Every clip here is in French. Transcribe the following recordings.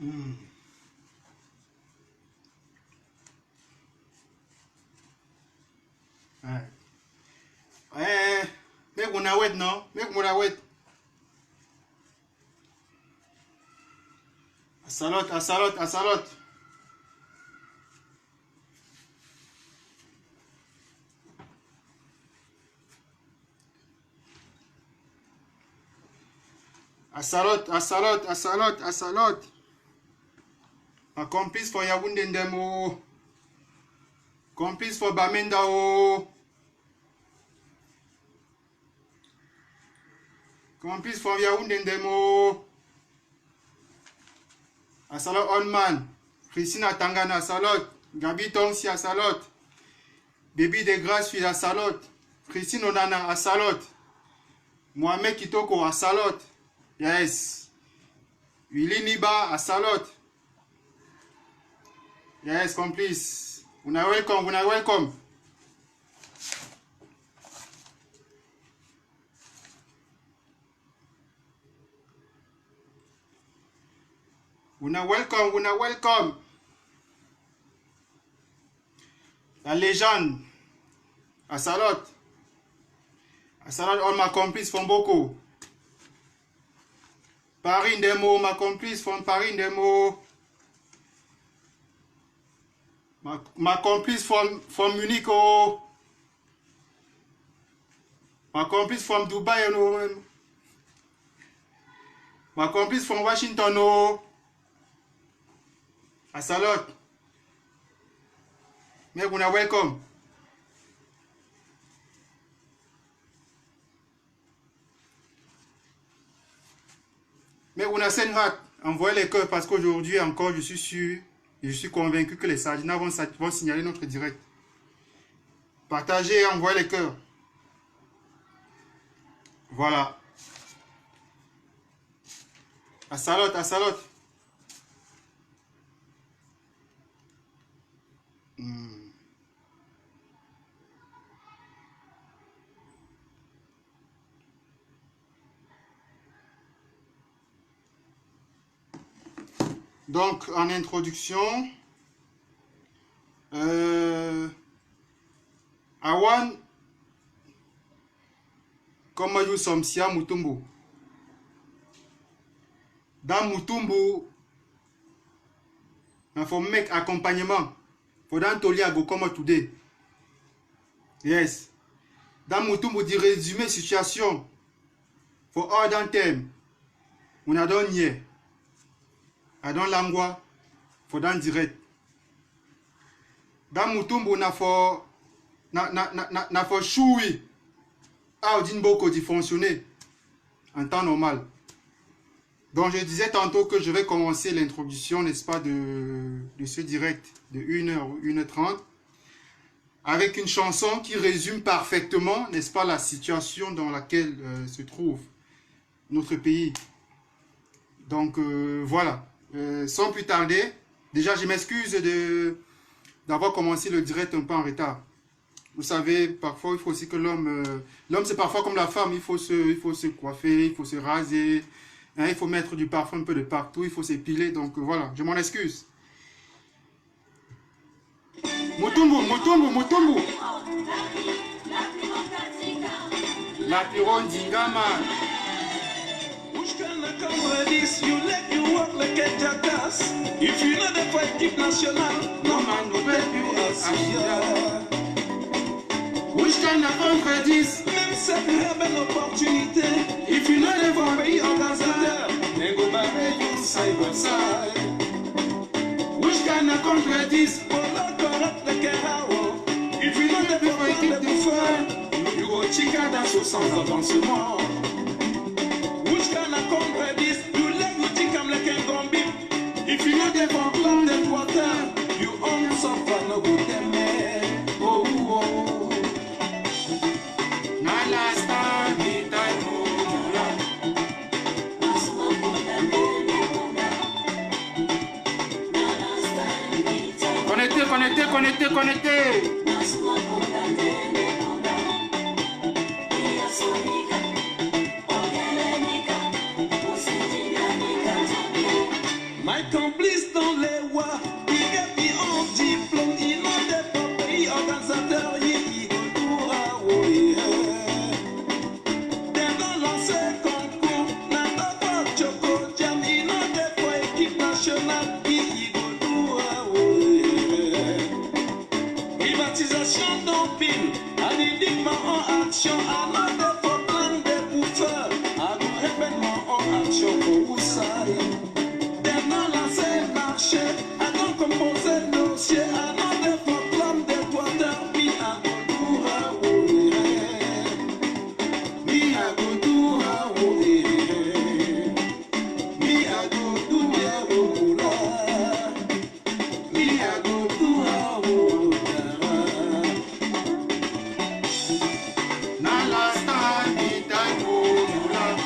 Ouais. Make una wait, no? Make una wait. Asalot, asalot, asalot. Asalot, asalot, asalot, asalot. A complice for Yaoundé Ndemo. Complice for Bamenda o. Complice for Yaoundé Ndemo. Asalot Onman. Christina Tangana, asalot. Gabi Tongsi, asalot. Baby de Grace, fille, asalot. Christine Onana, asalot. Mohamed Kitoko, asalot. Yes. Willy Niba, asalot. Yes, complice. Una welcome, una welcome. Una welcome, una welcome. La légende. Asalot. Asalot, all my complice from Boko. Paris Ndemo, ma complice from Paris Ndemo. My complice from Munich, oh. My complice from Dubai, oh. My complice from Washington, oh. Asalot. Make una welcome. Mais on a send hat, envoyez les cœurs parce qu'aujourd'hui encore je suis sûr, et je suis convaincu que les Sardinats vont signaler notre direct. Partagez et envoyez les cœurs. Voilà. Asalot, asalot. Donc, en introduction, Awan, comme nous sommes ici à Mutumbu. Dans Mutumbu, il faut mettre accompagnement. Il faut dans Toliago comme today. Yes. Dans Mutumbu, dit résumer situation. Il faut hors d'un thème. On a donné. Adon Langwa, faut dans direct. Dans Mutumbu, na fo choui. Ah, on dit beaucoup de fonctionner en temps normal. Donc, je disais tantôt que je vais commencer l'introduction, n'est-ce pas, de ce direct de 1h ou 1h30 avec une chanson qui résume parfaitement, n'est-ce pas, la situation dans laquelle se trouve notre pays. Donc, voilà. Sans plus tarder, déjà je m'excuse d'avoir commencé le direct un peu en retard. Vous savez, parfois il faut aussi que l'homme c'est parfois comme la femme, il faut se coiffer, il faut se raser, hein, il faut mettre du parfum un peu de partout, il faut s'épiler, donc voilà, je m'en excuse. Mutumbu, Mutumbu, Mutumbu. La Piron Dingama. You let you walk like a jackass. If you know the fight national, no man will help you as Which can accomplish this? Même si tu as une opportunité, if you know the fight organisateur, they go marry you side by side. Which can accomplish this? If you know the fight the buffer, you go chica dans ce sens d'avancement. Which can accomplish this? If you know the problem, the water, you only suffer no good them. Oh, oh. Na last time, connecté, connecté, connecté, connecté. My complaint. copine. I did dig my own action. I'm not there for plan de buffer. I go happen my own action for Usai. Them not lancé marché. I don't compose no shit. I'm not there for plan de water. Me I go do how me I go do how me I go do how me I go do how Na last time it I go to love.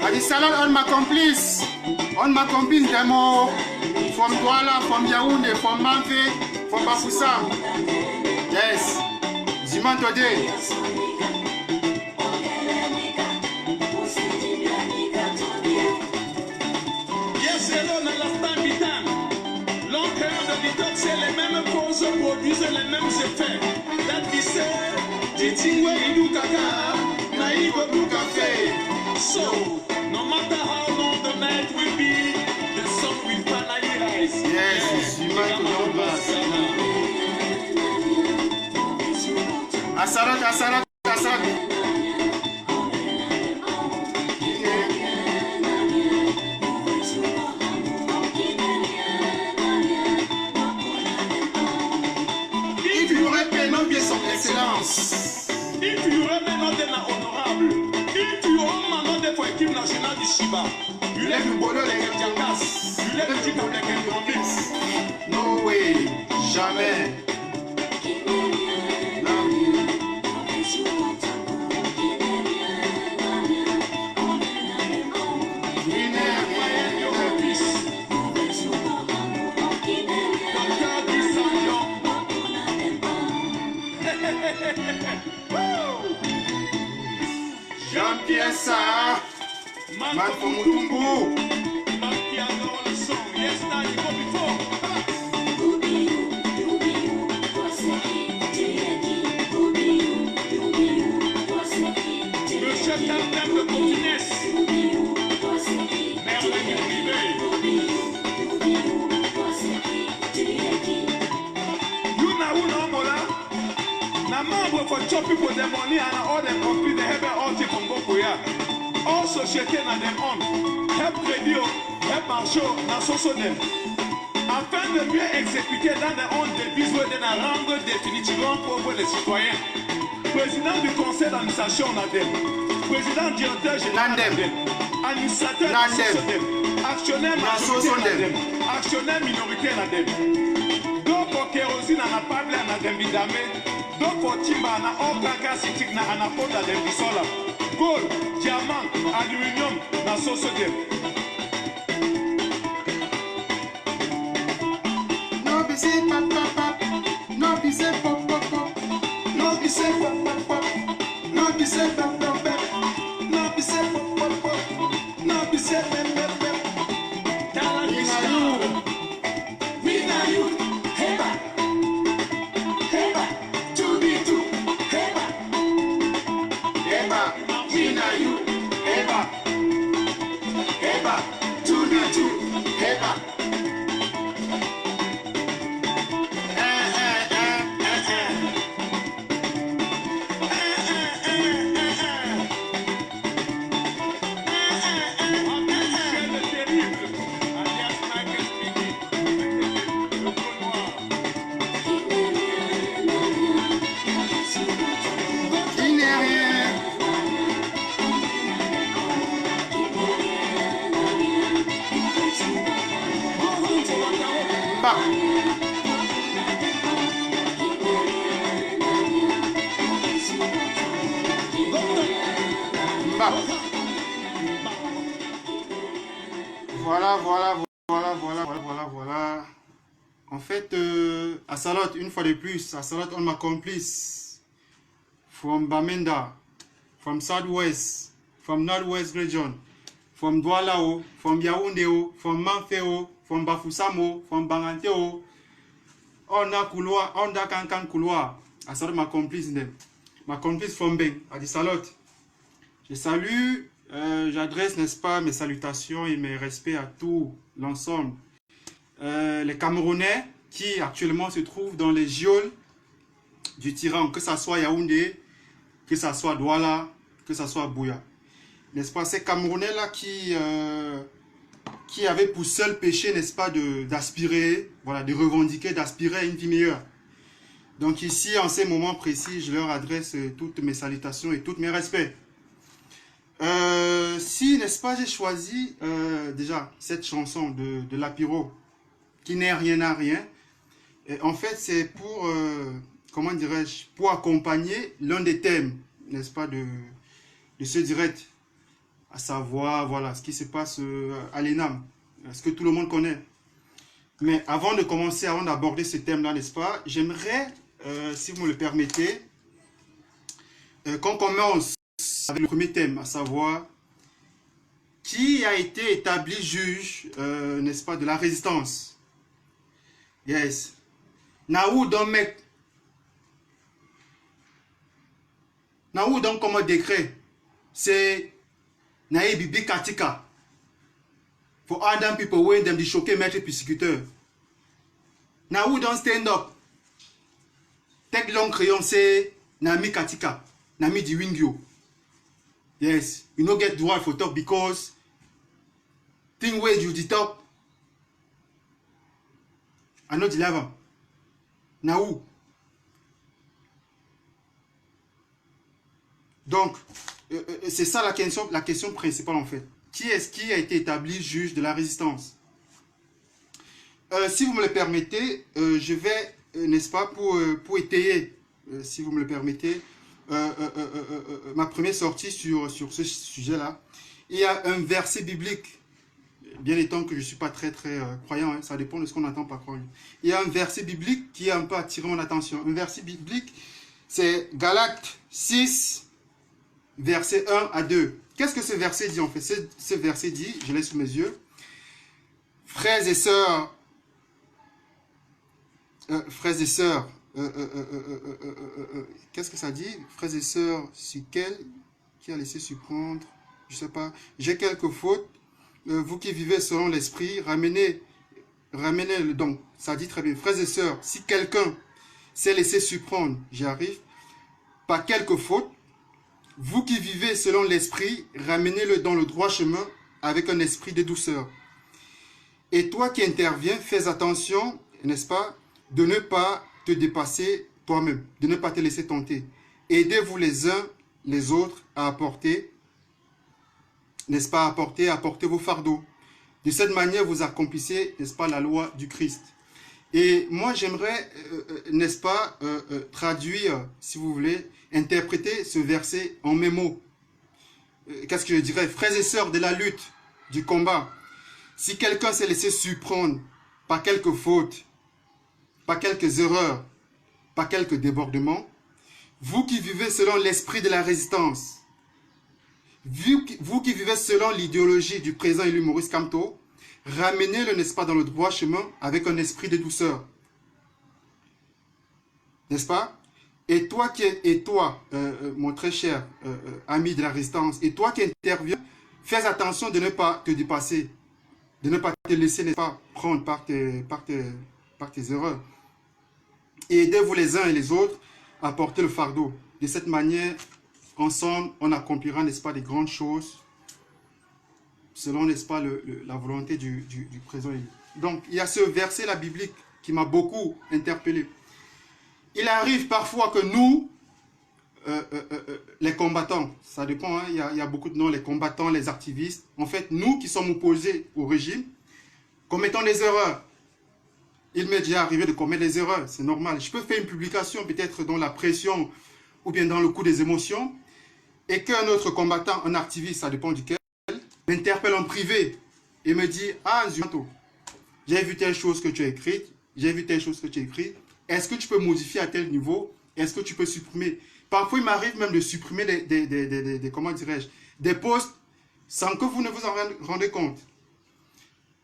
I salute all my complices, demo from Douala, from Yaoundé, from Manfé, from Bafoussam. Yes, Ziman today. Yes, hello, dans l'instant bitan. Longueur de bitox, c'est les mêmes causes produisent les mêmes effets. That we say, Titingwe idu kaka, na igo du café. So, no matter how long the night will be, the sun will finally rise. Yes, Ziman today. Asarat. If you représente bien son excellence, if you représente un honorable, if you représente pour l'équipe nationale du Shiba, you lève le bonheur des Kemtiakas, you lève le titre des Kemtiakas. No way, jamais. Jean-Pierre Sarr, man from Mutumbu. Le chef d'Altem de Continès. Merveilleux privé. You na who no mola? Na membre for chop people the money and all them compete the help all the Congo Koya. All société na them on. Help radio, help marcho, na so them. Afin de mieux exécuter dans les ondes de bisous de la rendre définitivement pauvres les citoyens. Président du conseil d'administration Nadem, président directeur général Nadem, administrateur Nadem, actionnaire majoritaire Nadem, actionnaire minoritaire Nadem. Donc kérosine na pable Nadem bidame, donc timba na okaka sitik na anapoda Nadem bisola. Gold, diamant, aluminium na sosodem. No be say pop pop pop, no be say pop pop pop, no be say pop pop pop, no be say pop pop pop, no be say pop pop pop, no be say pep pep pep. Me na you, heba, heba, 2B2, heba, Eba, me na you, Eba, Eba, 2B2, Eba. Qui n'est rien. Bah. Bah. Voilà. En fait, à Salot, une fois de plus, à Salot, on m'a complice. From Bamenda, from Southwest, from Northwest Region, from Douala, from Yaoundé, from Manfeo, from Bafoussamo, from Banganteo, on a couloir, on a Kankan couloir. I started my complice from Beng, à Dissalot. Je salue, j'adresse, n'est-ce pas, mes salutations et mes respects à tout l'ensemble. Les Camerounais qui actuellement se trouvent dans les geôles du tyran, que ce soit Yaoundé, que ce soit Douala, que ce soit Bouya. N'est-ce pas, ces Camerounais-là qui avaient pour seul péché, n'est-ce pas, d'aspirer, voilà, de revendiquer, d'aspirer à une vie meilleure. Donc ici, en ces moments précis, je leur adresse toutes mes salutations et tous mes respects. Si, n'est-ce pas, j'ai choisi déjà cette chanson de Lapiro, qui n'est rien à rien. Et en fait, c'est pour, comment dirais-je, pour accompagner l'un des thèmes, n'est-ce pas, de ce direct. À savoir, voilà, ce qui se passe à l'ENAM, ce que tout le monde connaît. Mais avant de commencer, avant d'aborder ce thème-là, n'est-ce pas, j'aimerais, si vous me le permettez, qu'on commence avec le premier thème, à savoir, qui a été établi juge, n'est-ce pas, de la résistance. Yes. Naou don mec. Naou don comme décret. C'est Naï Bibi Katika. For Adam people when them the choqué maître persécuteur. Naou don stand up. Tek long crayon c'est Nami Katika. Nami di Wingyo. Yes. You no get droit for talk because thing where you the talk. I know the level. Naou. Donc, c'est ça la question principale en fait. Qui est-ce qui a été établi juge de la résistance? Si vous me le permettez, je vais, n'est-ce pas, pour étayer, si vous me le permettez, ma première sortie sur ce sujet-là. Il y a un verset biblique, bien étant que je ne suis pas très croyant, hein, ça dépend de ce qu'on entend par croyant. Il y a un verset biblique qui a un peu attiré mon attention. Un verset biblique, c'est Galates 6, verset 1 à 2. Qu'est-ce que ce verset dit en fait? Ce verset dit, je l'ai sous mes yeux, frères et sœurs, qu'est-ce que ça dit? Frères et sœurs, si qui a laissé surprendre, je sais pas, j'ai quelques fautes, vous qui vivez selon l'esprit, ramenez-le donc. Ça dit très bien, frères et sœurs, si quelqu'un s'est laissé surprendre, j'y arrive, par quelques fautes, vous qui vivez selon l'esprit, ramenez-le dans le droit chemin avec un esprit de douceur. Et toi qui interviens, fais attention, n'est-ce pas, de ne pas te dépasser toi-même, de ne pas te laisser tenter. Aidez-vous les uns les autres à apporter, n'est-ce pas, apporter vos fardeaux. De cette manière, vous accomplissez, n'est-ce pas, la loi du Christ. Et moi, j'aimerais, n'est-ce pas, traduire, si vous voulez, interpréter ce verset en mes mots. Qu'est-ce que je dirais? Frères et sœurs de la lutte, du combat, si quelqu'un s'est laissé surprendre par quelques fautes, par quelques erreurs, par quelques débordements, vous qui vivez selon l'esprit de la résistance, vous qui vivez selon l'idéologie du président élu Maurice Kamto, ramenez-le, n'est-ce pas, dans le droit chemin avec un esprit de douceur. N'est-ce pas? Et toi, mon très cher ami de la résistance, et toi qui interviens, fais attention de ne pas te dépasser, de ne pas te laisser, n'est-ce pas, prendre par tes erreurs. Et aidez-vous les uns et les autres à porter le fardeau. De cette manière, ensemble, on accomplira, n'est-ce pas, des grandes choses, selon, n'est-ce pas, la volonté du président. Donc, il y a ce verset-là biblique qui m'a beaucoup interpellé. Il arrive parfois que nous, les combattants, ça dépend, hein, il y a beaucoup de noms, les combattants, les activistes, en fait, nous qui sommes opposés au régime, commettons des erreurs. Il m'est déjà arrivé de commettre des erreurs, c'est normal. Je peux faire une publication peut-être dans la pression ou bien dans le coup des émotions, et qu'un autre combattant, un activiste, ça dépend duquel, m'interpelle en privé et me dit « Ah, Zuanto, j'ai vu telle chose que tu as écrite, j'ai vu telle chose que tu as écrite, est-ce que tu peux modifier à tel niveau? Est-ce que tu peux supprimer ?» Parfois, il m'arrive même de supprimer comment dirais-je, des posts sans que vous ne vous en rendez compte.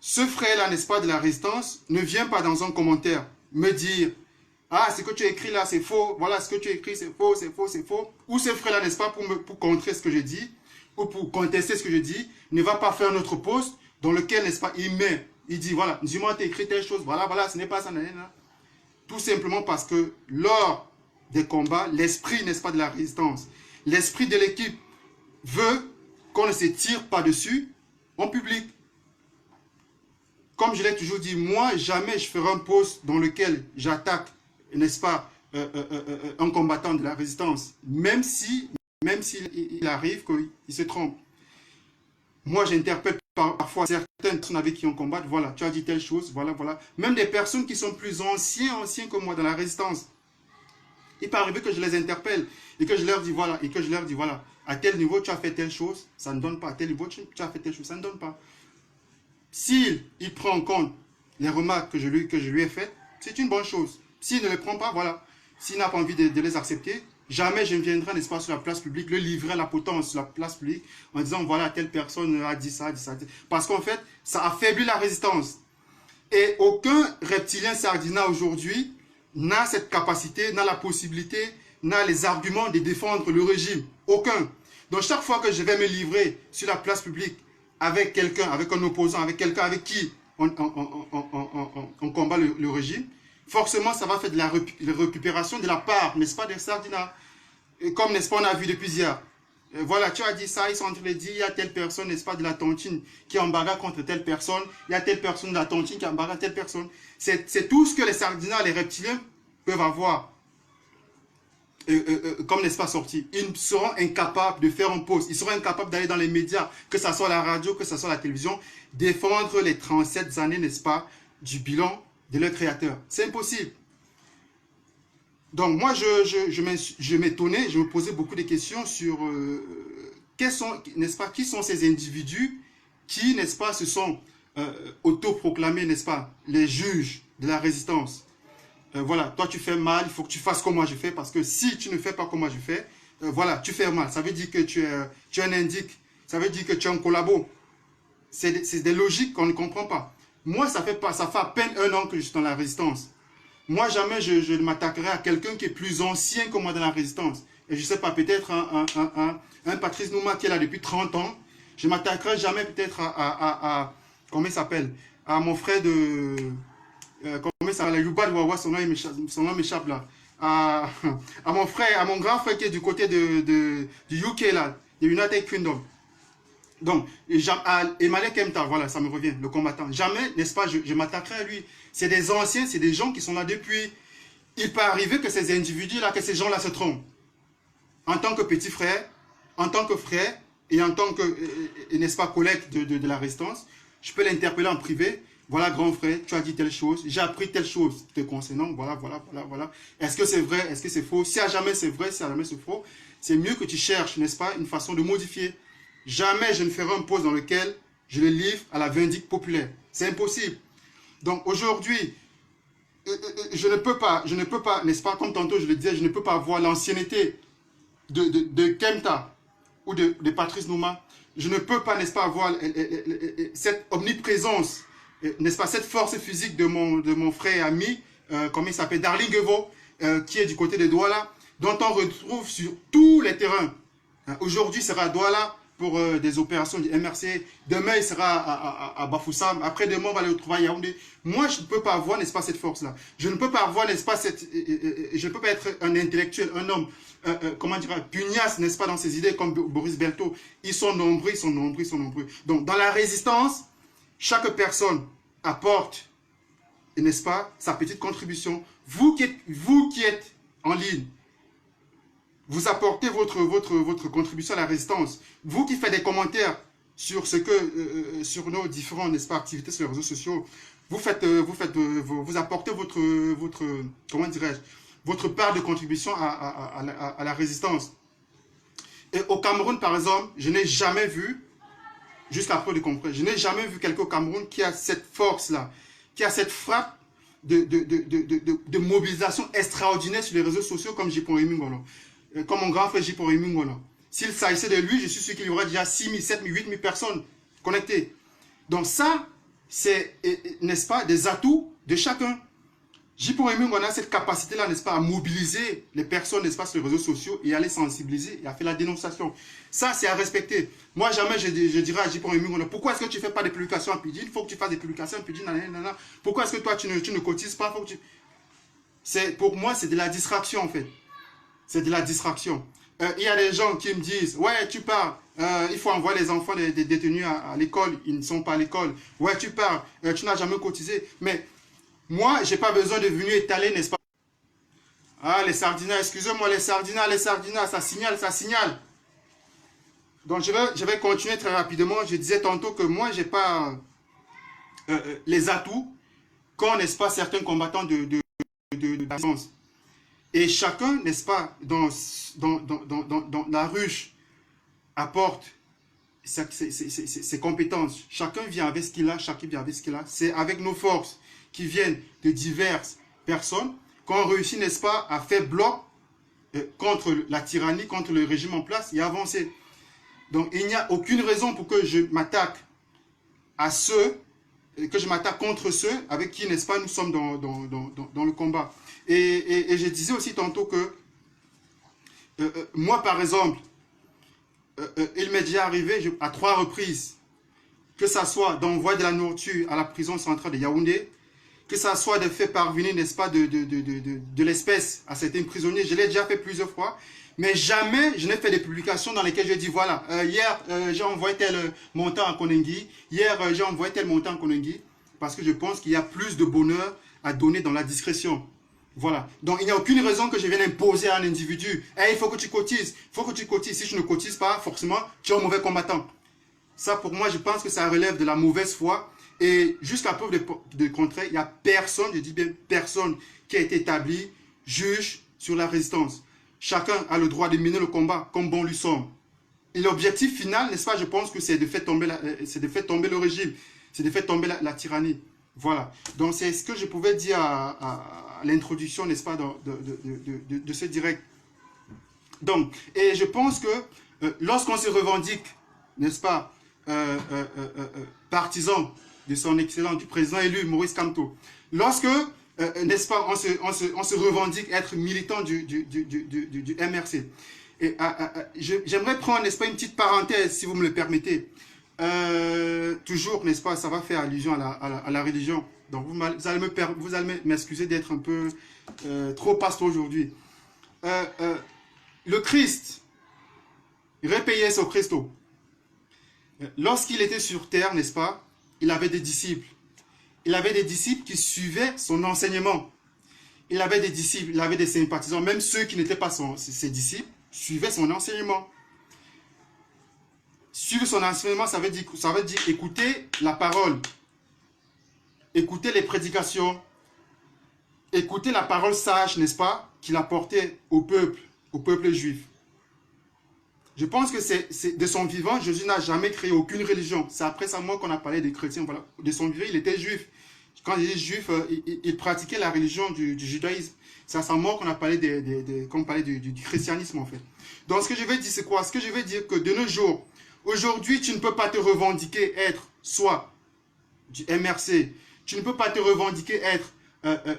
Ce frère-là, n'est-ce pas, de la résistance, ne vient pas dans un commentaire me dire « Ah, ce que tu as écrit là, c'est faux. Voilà, ce que tu as écrit, c'est faux, c'est faux, c'est faux. » Ou ce frère-là, n'est-ce pas, pour contrer ce que je dis, ou pour contester ce que je dis, ne va pas faire notre post dans lequel, n'est-ce pas, il dit « Voilà, dis-moi, tu as écrit telle chose. Voilà, voilà, ce n'est pas ça. » Tout simplement parce que lors des combats, l'esprit, n'est-ce pas, de la résistance, l'esprit de l'équipe veut qu'on ne se tire pas dessus en public. Comme je l'ai toujours dit, moi, jamais je ferai un post dans lequel j'attaque, n'est-ce pas, un combattant de la résistance, même s'il arrive qu'il se trompe. Moi, j'interpelle parfois certaines personnes avec qui on combat, voilà, tu as dit telle chose, voilà, voilà. Même des personnes qui sont plus anciens que moi dans la résistance. Il peut arriver que je les interpelle et que je leur dis, voilà, à tel niveau, tu as fait telle chose, ça ne donne pas. À tel niveau, tu as fait telle chose, ça ne donne pas. S'il prend en compte les remarques que je lui ai faites, c'est une bonne chose. S'il ne les prend pas, voilà. S'il n'a pas envie de les accepter, jamais je ne viendrai, n'est-ce pas, sur la place publique, le livrer à la potence sur la place publique en disant, voilà, telle personne a dit ça, dit ça. Parce qu'en fait, ça affaiblit la résistance. Et aucun reptilien sardina aujourd'hui n'a cette capacité, n'a la possibilité, n'a les arguments de défendre le régime. Aucun. Donc chaque fois que je vais me livrer sur la place publique avec quelqu'un, avec un opposant, avec quelqu'un avec qui on combat le régime, forcément ça va faire de la récupération de la part, n'est-ce pas, des sardinas. Et comme, n'est-ce pas, on a vu depuis hier. Voilà, tu as dit ça, ils sont en train de dire, il y a telle personne, n'est-ce pas, de la tontine qui est en bagarre contre telle personne, il y a telle personne de la tontine qui est en bagarre telle personne. C'est tout ce que les sardinas, les reptiliens peuvent avoir. Comme, n'est-ce pas, sorti. Ils seront incapables de faire un post. Ils seront incapables d'aller dans les médias, que ce soit la radio, que ce soit la télévision, défendre les 37 années, n'est-ce pas, du bilan de leur créateur. C'est impossible. Donc, moi, je m'étonnais, je me posais beaucoup de questions sur n'est-ce pas, qui sont ces individus qui, n'est-ce pas, se sont autoproclamés, n'est-ce pas, les juges de la résistance. Voilà, toi tu fais mal, il faut que tu fasses comme moi je fais, parce que si tu ne fais pas comme moi je fais, voilà, tu fais mal. Ça veut dire que tu es un indique, ça veut dire que tu es un collabo. C'est des logiques qu'on ne comprend pas. Moi, ça fait à peine 1 an que je suis dans la résistance. Moi, jamais je ne m'attaquerai à quelqu'un qui est plus ancien que moi dans la résistance. Et je ne sais pas, peut-être un Patrice Nouma qui est là depuis 30 ans. Je ne m'attaquerai jamais peut-être comment il s'appelle, à mon frère de... comment ça va, Yuba de Wawa, son nom m'échappe là. À mon frère, à mon grand frère qui est du côté du UK là, de United Kingdom. Donc, à Emmanuel Kemta, voilà, ça me revient, le combattant. Jamais, n'est-ce pas, je m'attaquerai à lui. C'est des anciens, c'est des gens qui sont là depuis. Il peut arriver que ces individus-là, que ces gens-là se trompent. En tant que petit frère, en tant que frère, et en tant que, n'est-ce pas, collègue de la résistance, je peux l'interpeller en privé. Voilà, grand frère, tu as dit telle chose, j'ai appris telle chose te concernant, voilà. Est-ce que c'est vrai, est-ce que c'est faux? Si à jamais c'est vrai, si à jamais c'est faux, c'est mieux que tu cherches, n'est-ce pas, une façon de modifier. Jamais je ne ferai un post dans lequel je le livre à la vindicte populaire. C'est impossible. Donc aujourd'hui, je ne peux pas, n'est-ce pas, comme tantôt je le disais, je ne peux pas voir l'ancienneté de Kemta ou de Patrice Nouma. Je ne peux pas, n'est-ce pas, avoir cette omniprésence, n'est-ce pas, cette force physique de mon frère et ami, comment il s'appelle, Darling Evo, qui est du côté de Douala, dont on retrouve sur tous les terrains. Aujourd'hui, il sera à Douala pour des opérations du MRC. Demain, il sera à Bafoussam. Après-demain, on va le retrouver à Yaoundé. Moi, je ne peux pas avoir, n'est-ce pas, cette force-là. Je ne peux pas avoir, n'est-ce pas, je ne peux pas être un intellectuel, un homme, comment dire, pugnace, n'est-ce pas, dans ses idées, comme Boris Belto. Ils sont nombreux. Donc, dans la résistance, chaque personne apporte, n'est-ce pas, sa petite contribution. Vous qui êtes en ligne, vous apportez votre contribution à la résistance. Vous qui faites des commentaires sur sur nos différentes, n'est-ce pas, activités sur les réseaux sociaux, vous apportez comment dirais-je, votre part de contribution à la résistance. Et au Cameroun, par exemple, je n'ai jamais vu, jusqu'à preuve de comprendre, je n'ai jamais vu quelqu'un au Cameroun qui a cette force-là, qui a cette frappe de mobilisation extraordinaire sur les réseaux sociaux comme Jipon Emingolo. Comme mon grand frère Jipon Emingolo. s'il s'agissait de lui, je suis sûr qu'il y aurait déjà 6 000, 7 000, 8 000 personnes connectées. Donc ça, c'est, n'est-ce pas, des atouts de chacun. JProMU, on a cette capacité-là, n'est-ce pas, à mobiliser les personnes, n'est-ce pas, sur les réseaux sociaux et à les sensibiliser et à faire la dénonciation. Ça, c'est à respecter. Moi, jamais je dirais à JProMU, pourquoi est-ce que tu ne fais pas des publications en Pidgin? Il faut que tu fasses des publications en Pidgin. Pourquoi est-ce que toi, tu ne cotises pas? Faut que tu... Pour moi, c'est de la distraction, en fait. C'est de la distraction. Il y a des gens qui me disent, ouais, tu pars, il faut envoyer les enfants des détenus à l'école, ils ne sont pas à l'école. Ouais, tu pars, tu n'as jamais cotisé. Mais moi, je n'ai pas besoin de venir étaler, n'est-ce pas? Ah, les sardinas, excusez-moi, les sardinas, ça signale, ça signale. Donc, je vais continuer très rapidement. Je disais tantôt que moi, je n'ai pas les atouts qu'ont, n'est-ce pas, certains combattants de la défense. Et chacun, n'est-ce pas, dans la ruche, apporte ses compétences. Chacun vient avec ce qu'il a, chacun vient avec ce qu'il a. C'est avec nos forces qui viennent de diverses personnes qu'on réussit, n'est-ce pas, à faire bloc contre la tyrannie, contre le régime en place et avancer. Donc, il n'y a aucune raison pour que je m'attaque à ceux, que je m'attaque contre ceux avec qui, n'est-ce pas, nous sommes dans le combat. Et je disais aussi tantôt que moi, par exemple, il m'est déjà arrivé à 3 reprises, que ça soit d'envoyer de la nourriture à la prison centrale de Yaoundé, que ça soit de faire parvenir, n'est-ce pas, de l'espèce à certains prisonniers. Je l'ai déjà fait plusieurs fois, mais jamais je n'ai fait des publications dans lesquelles je dis, voilà, hier, j'ai envoyé tel montant à Konengi, hier, j'ai envoyé tel montant à Konengi, parce que je pense qu'il y a plus de bonheur à donner dans la discrétion. Voilà. Donc, il n'y a aucune raison que je vienne imposer à un individu. Hey, il faut que tu cotises. Il faut que tu cotises. Si tu ne cotises pas, forcément, tu es un mauvais combattant. Ça, pour moi, je pense que ça relève de la mauvaise foi. Et jusqu'à preuve de contraire, il n'y a personne, je dis bien personne, qui a été établi juge sur la résistance. Chacun a le droit de mener le combat comme bon lui semble. Et l'objectif final, n'est-ce pas, je pense que c'est de faire tomber le régime. C'est de faire tomber la tyrannie. Voilà. Donc, c'est ce que je pouvais dire à l'introduction, n'est-ce pas, de ce direct. Donc, et je pense que lorsqu'on se revendique, n'est-ce pas, partisan de son excellent, du président élu Maurice Kamto, lorsque, n'est-ce pas, on se revendique être militant du MRC, et j'aimerais prendre, n'est-ce pas, une petite parenthèse, si vous me le permettez. Toujours, n'est-ce pas, ça va faire allusion à la religion. Donc, vous allez m'excuser d'être un peu trop pasteur aujourd'hui. Le Christ, repayé au Christo. Lorsqu'il était sur terre, n'est-ce pas, il avait des disciples. Il avait des disciples qui suivaient son enseignement. Il avait des disciples, il avait des sympathisants. Même ceux qui n'étaient pas ses disciples suivaient son enseignement. Suivre son enseignement, ça veut dire écouter la parole, écouter les prédications, écouter la parole sage, n'est-ce pas, qu'il apportait au peuple juif. Je pense que c'est de son vivant, Jésus n'a jamais créé aucune religion. C'est après sa mort qu'on a parlé des chrétiens. Voilà. De son vivant, il était juif. Quand il est juif, il pratiquait la religion du judaïsme. C'est à sa mort qu'on a parlé du christianisme, en fait. Donc, ce que je vais dire, c'est quoi? Ce que je vais dire, que de nos jours, aujourd'hui, tu ne peux pas te revendiquer être soit du MRC, tu ne peux pas te revendiquer être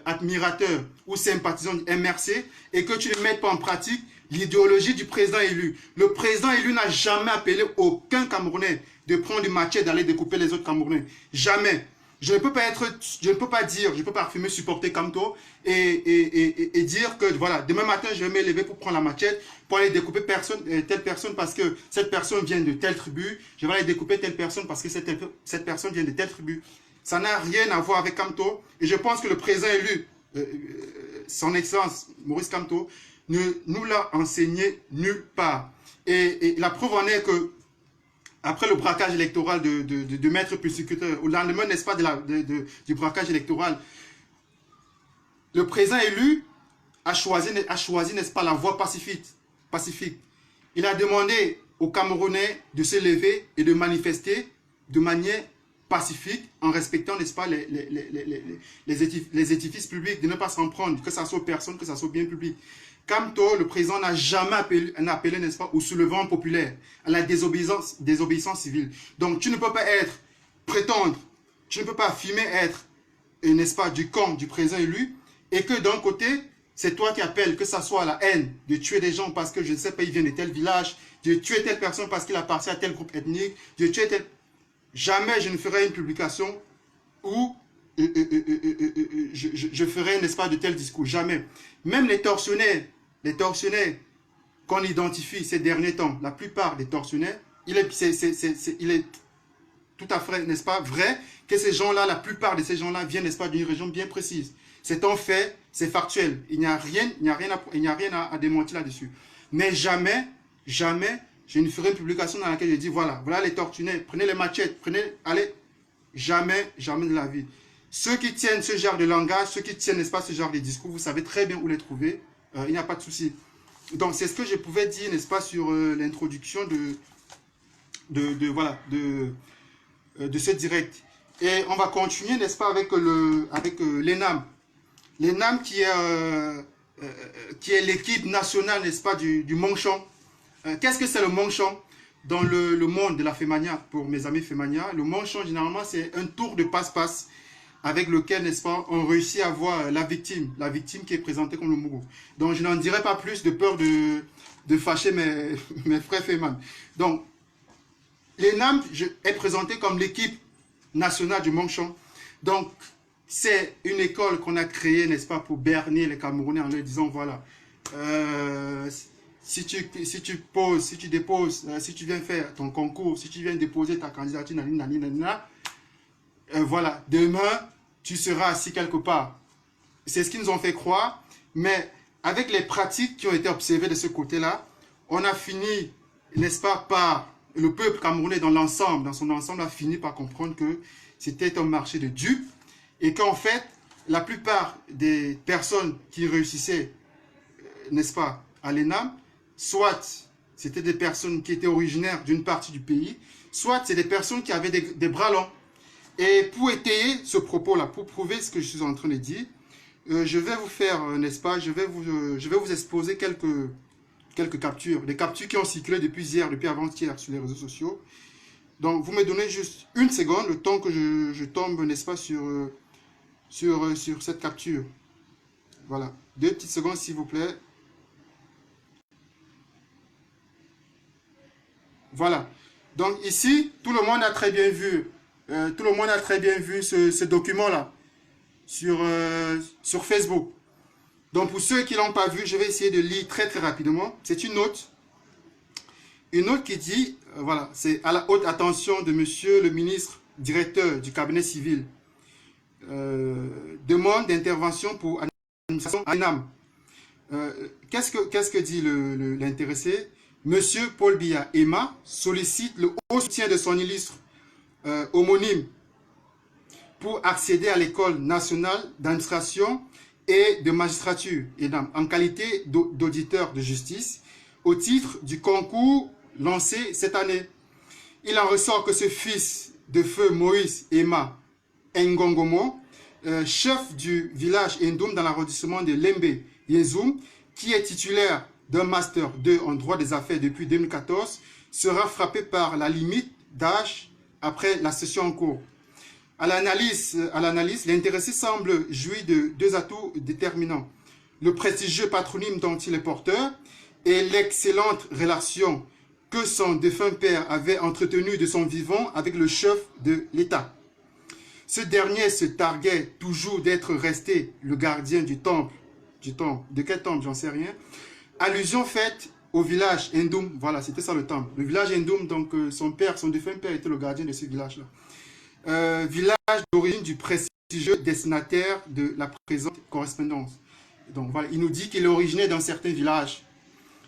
admirateur ou sympathisant du MRC et que tu ne mettes pas en pratique l'idéologie du président élu. Le président élu n'a jamais appelé aucun Camerounais de prendre du machette d'aller découper les autres Camerounais. Jamais. Je ne peux pas affirmer supporter Kamto et dire que voilà, demain matin je vais me lever pour prendre la machette, pour aller découper telle personne parce que cette personne vient de telle tribu, je vais aller découper telle personne parce que cette personne vient de telle tribu. Ça n'a rien à voir avec Kamto et je pense que le président élu, son excellence Maurice Kamto, ne nous l'a enseigné nulle part. Et la preuve en est que après le braquage électoral de maître persécuteur, au lendemain, n'est-ce pas, du braquage électoral, le président élu a choisi, n'est-ce pas, la voie pacifique. Il a demandé aux Camerounais de se lever et de manifester de manière pacifique, en respectant, n'est-ce pas, les édifices publics, de ne pas s'en prendre, que ça soit aux personnes, que ça soit bien public. Camto, le président n'a jamais appelé, n'est-ce pas, au soulèvement populaire, à la désobéissance civile. Donc, tu ne peux pas prétendre, tu ne peux pas affirmer être, n'est-ce pas, du camp du président élu, et que d'un côté, c'est toi qui appelles, que ça soit la haine, de tuer des gens parce que, je ne sais pas, il vient de tel village, de tuer telle personne parce qu'il appartient à tel groupe ethnique, de tuer tel... Jamais je ne ferai une publication où je ferai, n'est-ce pas, de tels discours. Jamais. Même les tortionnaires qu'on identifie ces derniers temps, la plupart des tortionnaires, il est tout à fait, n'est-ce pas, vrai que ces gens-là, la plupart de ces gens-là viennent, n'est-ce pas, d'une région bien précise. C'est un fait, c'est factuel. Il n'y a rien à démentir là-dessus. Mais jamais, je ne ferai une publication dans laquelle je dis, voilà les tortionnaires, prenez les machettes, allez, jamais de la vie. Ceux qui tiennent ce genre de langage, ceux qui tiennent, n'est-ce pas, ce genre de discours, vous savez très bien où les trouver. Il n'y a pas de souci. Donc, c'est ce que je pouvais dire, n'est-ce pas, sur l'introduction de ce direct. Et on va continuer, n'est-ce pas, avec l'ENAM. L'ENAM qui est l'équipe nationale, n'est-ce pas, du Mongchon. Qu'est-ce que c'est le Mongchon? Dans le monde de la Femania, pour mes amis Femania, le Mongchon, généralement, c'est un tour de passe-passe avec lequel, n'est-ce pas, on réussit à voir la victime qui est présentée comme le Mougou. Donc, je n'en dirai pas plus de peur de fâcher mes frères Feman. Donc, l'ENAM est présenté comme l'équipe nationale du Mongchon. Donc, c'est une école qu'on a créée, n'est-ce pas, pour berner les Camerounais en leur disant, voilà, si tu déposes, si tu viens faire ton concours, si tu viens déposer ta candidature, voilà, demain, tu seras assis quelque part. C'est ce qu'ils nous ont fait croire, mais avec les pratiques qui ont été observées de ce côté-là, on a fini, n'est-ce pas, par le peuple camerounais dans son ensemble, a fini par comprendre que c'était un marché de dupes et qu'en fait, la plupart des personnes qui réussissaient, n'est-ce pas, à l'ENAM, soit c'était des personnes qui étaient originaires d'une partie du pays, soit c'est des personnes qui avaient des bras longs. Et pour étayer ce propos-là, pour prouver ce que je suis en train de dire, je vais vous faire, n'est-ce pas, je vais vous exposer quelques captures, des captures qui ont circulé depuis avant-hier sur les réseaux sociaux. Donc, vous me donnez juste une seconde, le temps que je tombe, n'est-ce pas, sur cette capture. Voilà, 2 petites secondes, s'il vous plaît. Voilà. Donc, ici, tout le monde a très bien vu. Ce document-là sur Facebook. Donc, pour ceux qui ne l'ont pas vu, je vais essayer de lire très rapidement. C'est une note. Une note qui dit, voilà, c'est à la haute attention de monsieur le ministre directeur du cabinet civil. Demande d'intervention pour administration à l'ENAM. Qu'est-ce que dit l'intéressé? Monsieur Paul Biya Emma sollicite le haut soutien de son illustre homonyme pour accéder à l'école nationale d'administration et de magistrature ENAM en qualité d'auditeur de justice au titre du concours lancé cette année. Il en ressort que ce fils de feu Moïse Emma Ngongomo, chef du village Ndoum dans l'arrondissement de Lembe Yezoum, qui est titulaire d'un master 2 en droit des affaires depuis 2014, sera frappé par la limite d'âge après la session en cours. À l'analyse, l'intéressé semble jouir de 2 atouts déterminants. Le prestigieux patronyme dont il est porteur et l'excellente relation que son défunt père avait entretenue de son vivant avec le chef de l'État. Ce dernier se targuait toujours d'être resté le gardien du temple. De quel temple? J'en sais rien. Allusion faite au village Ndoum. Voilà, c'était ça le temple. Le village Ndoum, donc son défunt père était le gardien de ce village-là. Village d'origine du prestigieux destinataire de la présente correspondance. Donc voilà, il nous dit qu'il est originaire d'un certain village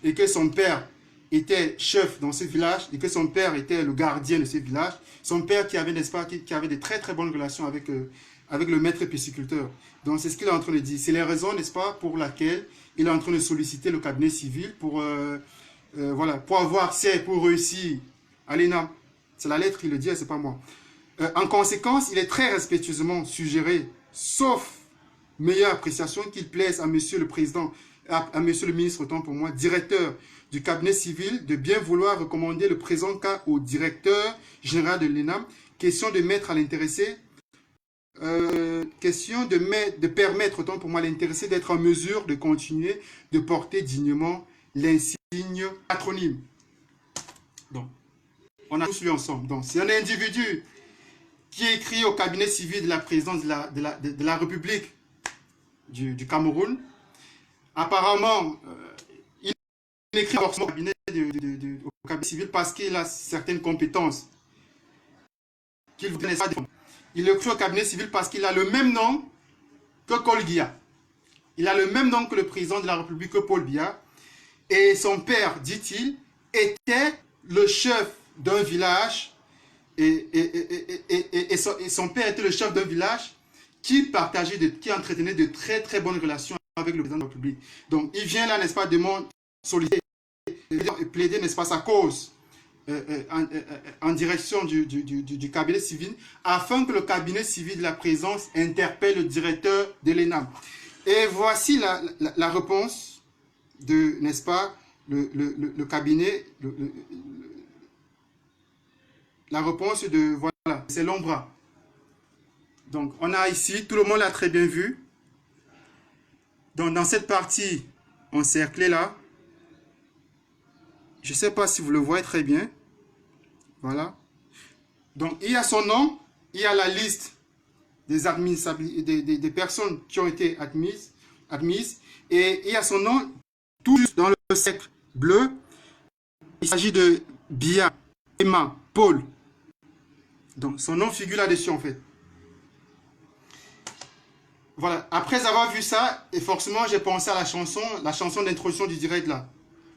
et que son père était chef dans ce village et que son père était le gardien de ce village. Son père qui avait, n'est-ce pas, qui avait de très bonnes relations avec le maître pisciculteur. Donc c'est ce qu'il est en train de dire. C'est les raisons, n'est-ce pas, pour laquelle il est en train de solliciter le cabinet civil pour avoir accès, pour réussir à l'ENAM. C'est la lettre qui le dit, c'est pas moi. En conséquence, il est très respectueusement suggéré, sauf meilleure appréciation, qu'il plaise à monsieur le président, à monsieur le ministre, autant pour moi, directeur du cabinet civil, de bien vouloir recommander le présent cas au directeur général de l'ENAM, question de mettre à l'intéressé, question de permettre, autant pour moi, à l'intéressé d'être en mesure de continuer de porter dignement l'insigne patronyme. Donc, on a tous lu ensemble. Donc, c'est un individu qui écrit au cabinet civil de la présidence de la République du Cameroun. Apparemment, il écrit au cabinet, au cabinet civil parce qu'il a certaines compétences qu'il ne connaît pas. Il écrit au cabinet civil parce qu'il a le même nom que Paul Biya. Il a le même nom que le président de la République, que Paul Biya. Et son père, dit-il, était le chef d'un village. Et son père était le chef d'un village qui entretenait de très très bonnes relations avec le président de la République. Donc il vient là, n'est-ce pas, demander solidaire et plaider, n'est-ce pas, sa cause en direction du cabinet civil, afin que le cabinet civil de la présidence interpelle le directeur de l'ENAM. Et voici la réponse de, n'est-ce pas, le cabinet, la réponse de, voilà, c'est l'Ombra. Donc, on a ici, tout le monde l'a très bien vu. Donc, dans cette partie encerclée là, je ne sais pas si vous le voyez très bien. Voilà. Donc, il y a son nom, il y a la liste des personnes qui ont été admises, et il y a son nom, tout juste dans le cercle bleu. Il s'agit de Biya, Emma, Paul. Donc, son nom figure là-dessus, en fait. Voilà. Après avoir vu ça, et forcément, j'ai pensé à la chanson d'introduction du direct, là.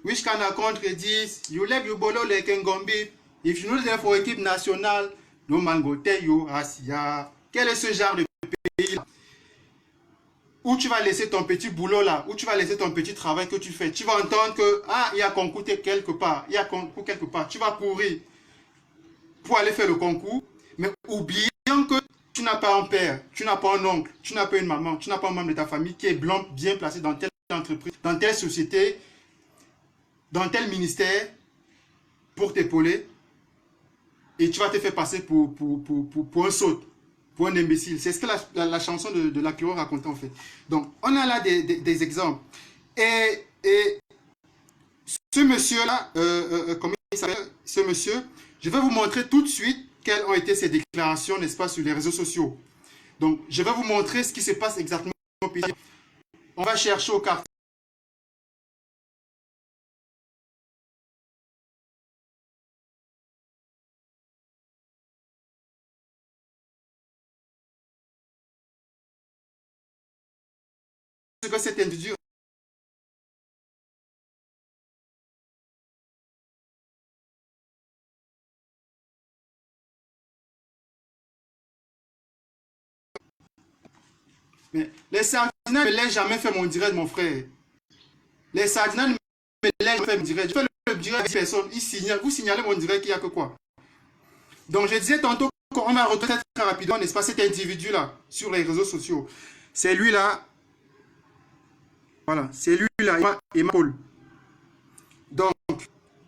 Which can I contradice? You like you bolo like Ngombi. If you know there for équipe nationale, no man go tell you, Asia. Quel est ce genre de pays là? Où tu vas laisser ton petit boulot là, où tu vas laisser ton petit travail que tu fais. Tu vas entendre que, ah, il y a concours quelque part, il y a concours quelque part. Tu vas courir pour aller faire le concours, mais oubliant que tu n'as pas un père, tu n'as pas un oncle, tu n'as pas une maman, tu n'as pas un membre de ta famille qui est blanc, bien placé dans telle entreprise, dans telle société, dans tel ministère, pour t'épauler, et tu vas te faire passer pour un sot, pour un imbécile. C'est ce que la chanson de la Cure racontait, en fait. Donc, on a là des exemples. Et ce monsieur-là, comment il s'appelle, ce monsieur, je vais vous montrer tout de suite quelles ont été ses déclarations, n'est-ce pas, sur les réseaux sociaux. Donc, je vais vous montrer ce qui se passe exactement au pays. On va chercher au quartier. Ce que cet individu mais les Sardinats ne me laissent jamais fait mon direct, mon frère. Les Sardinats ne me laissent jamais fait mon direct. Je fais le direct avec personne. Vous signalez mon direct qu'il n'y a que quoi. Donc je disais tantôt qu'on va retrouver très rapidement, n'est-ce pas, cet individu-là sur les réseaux sociaux. C'est lui-là. Voilà, c'est lui-là, Emma Paul. Donc,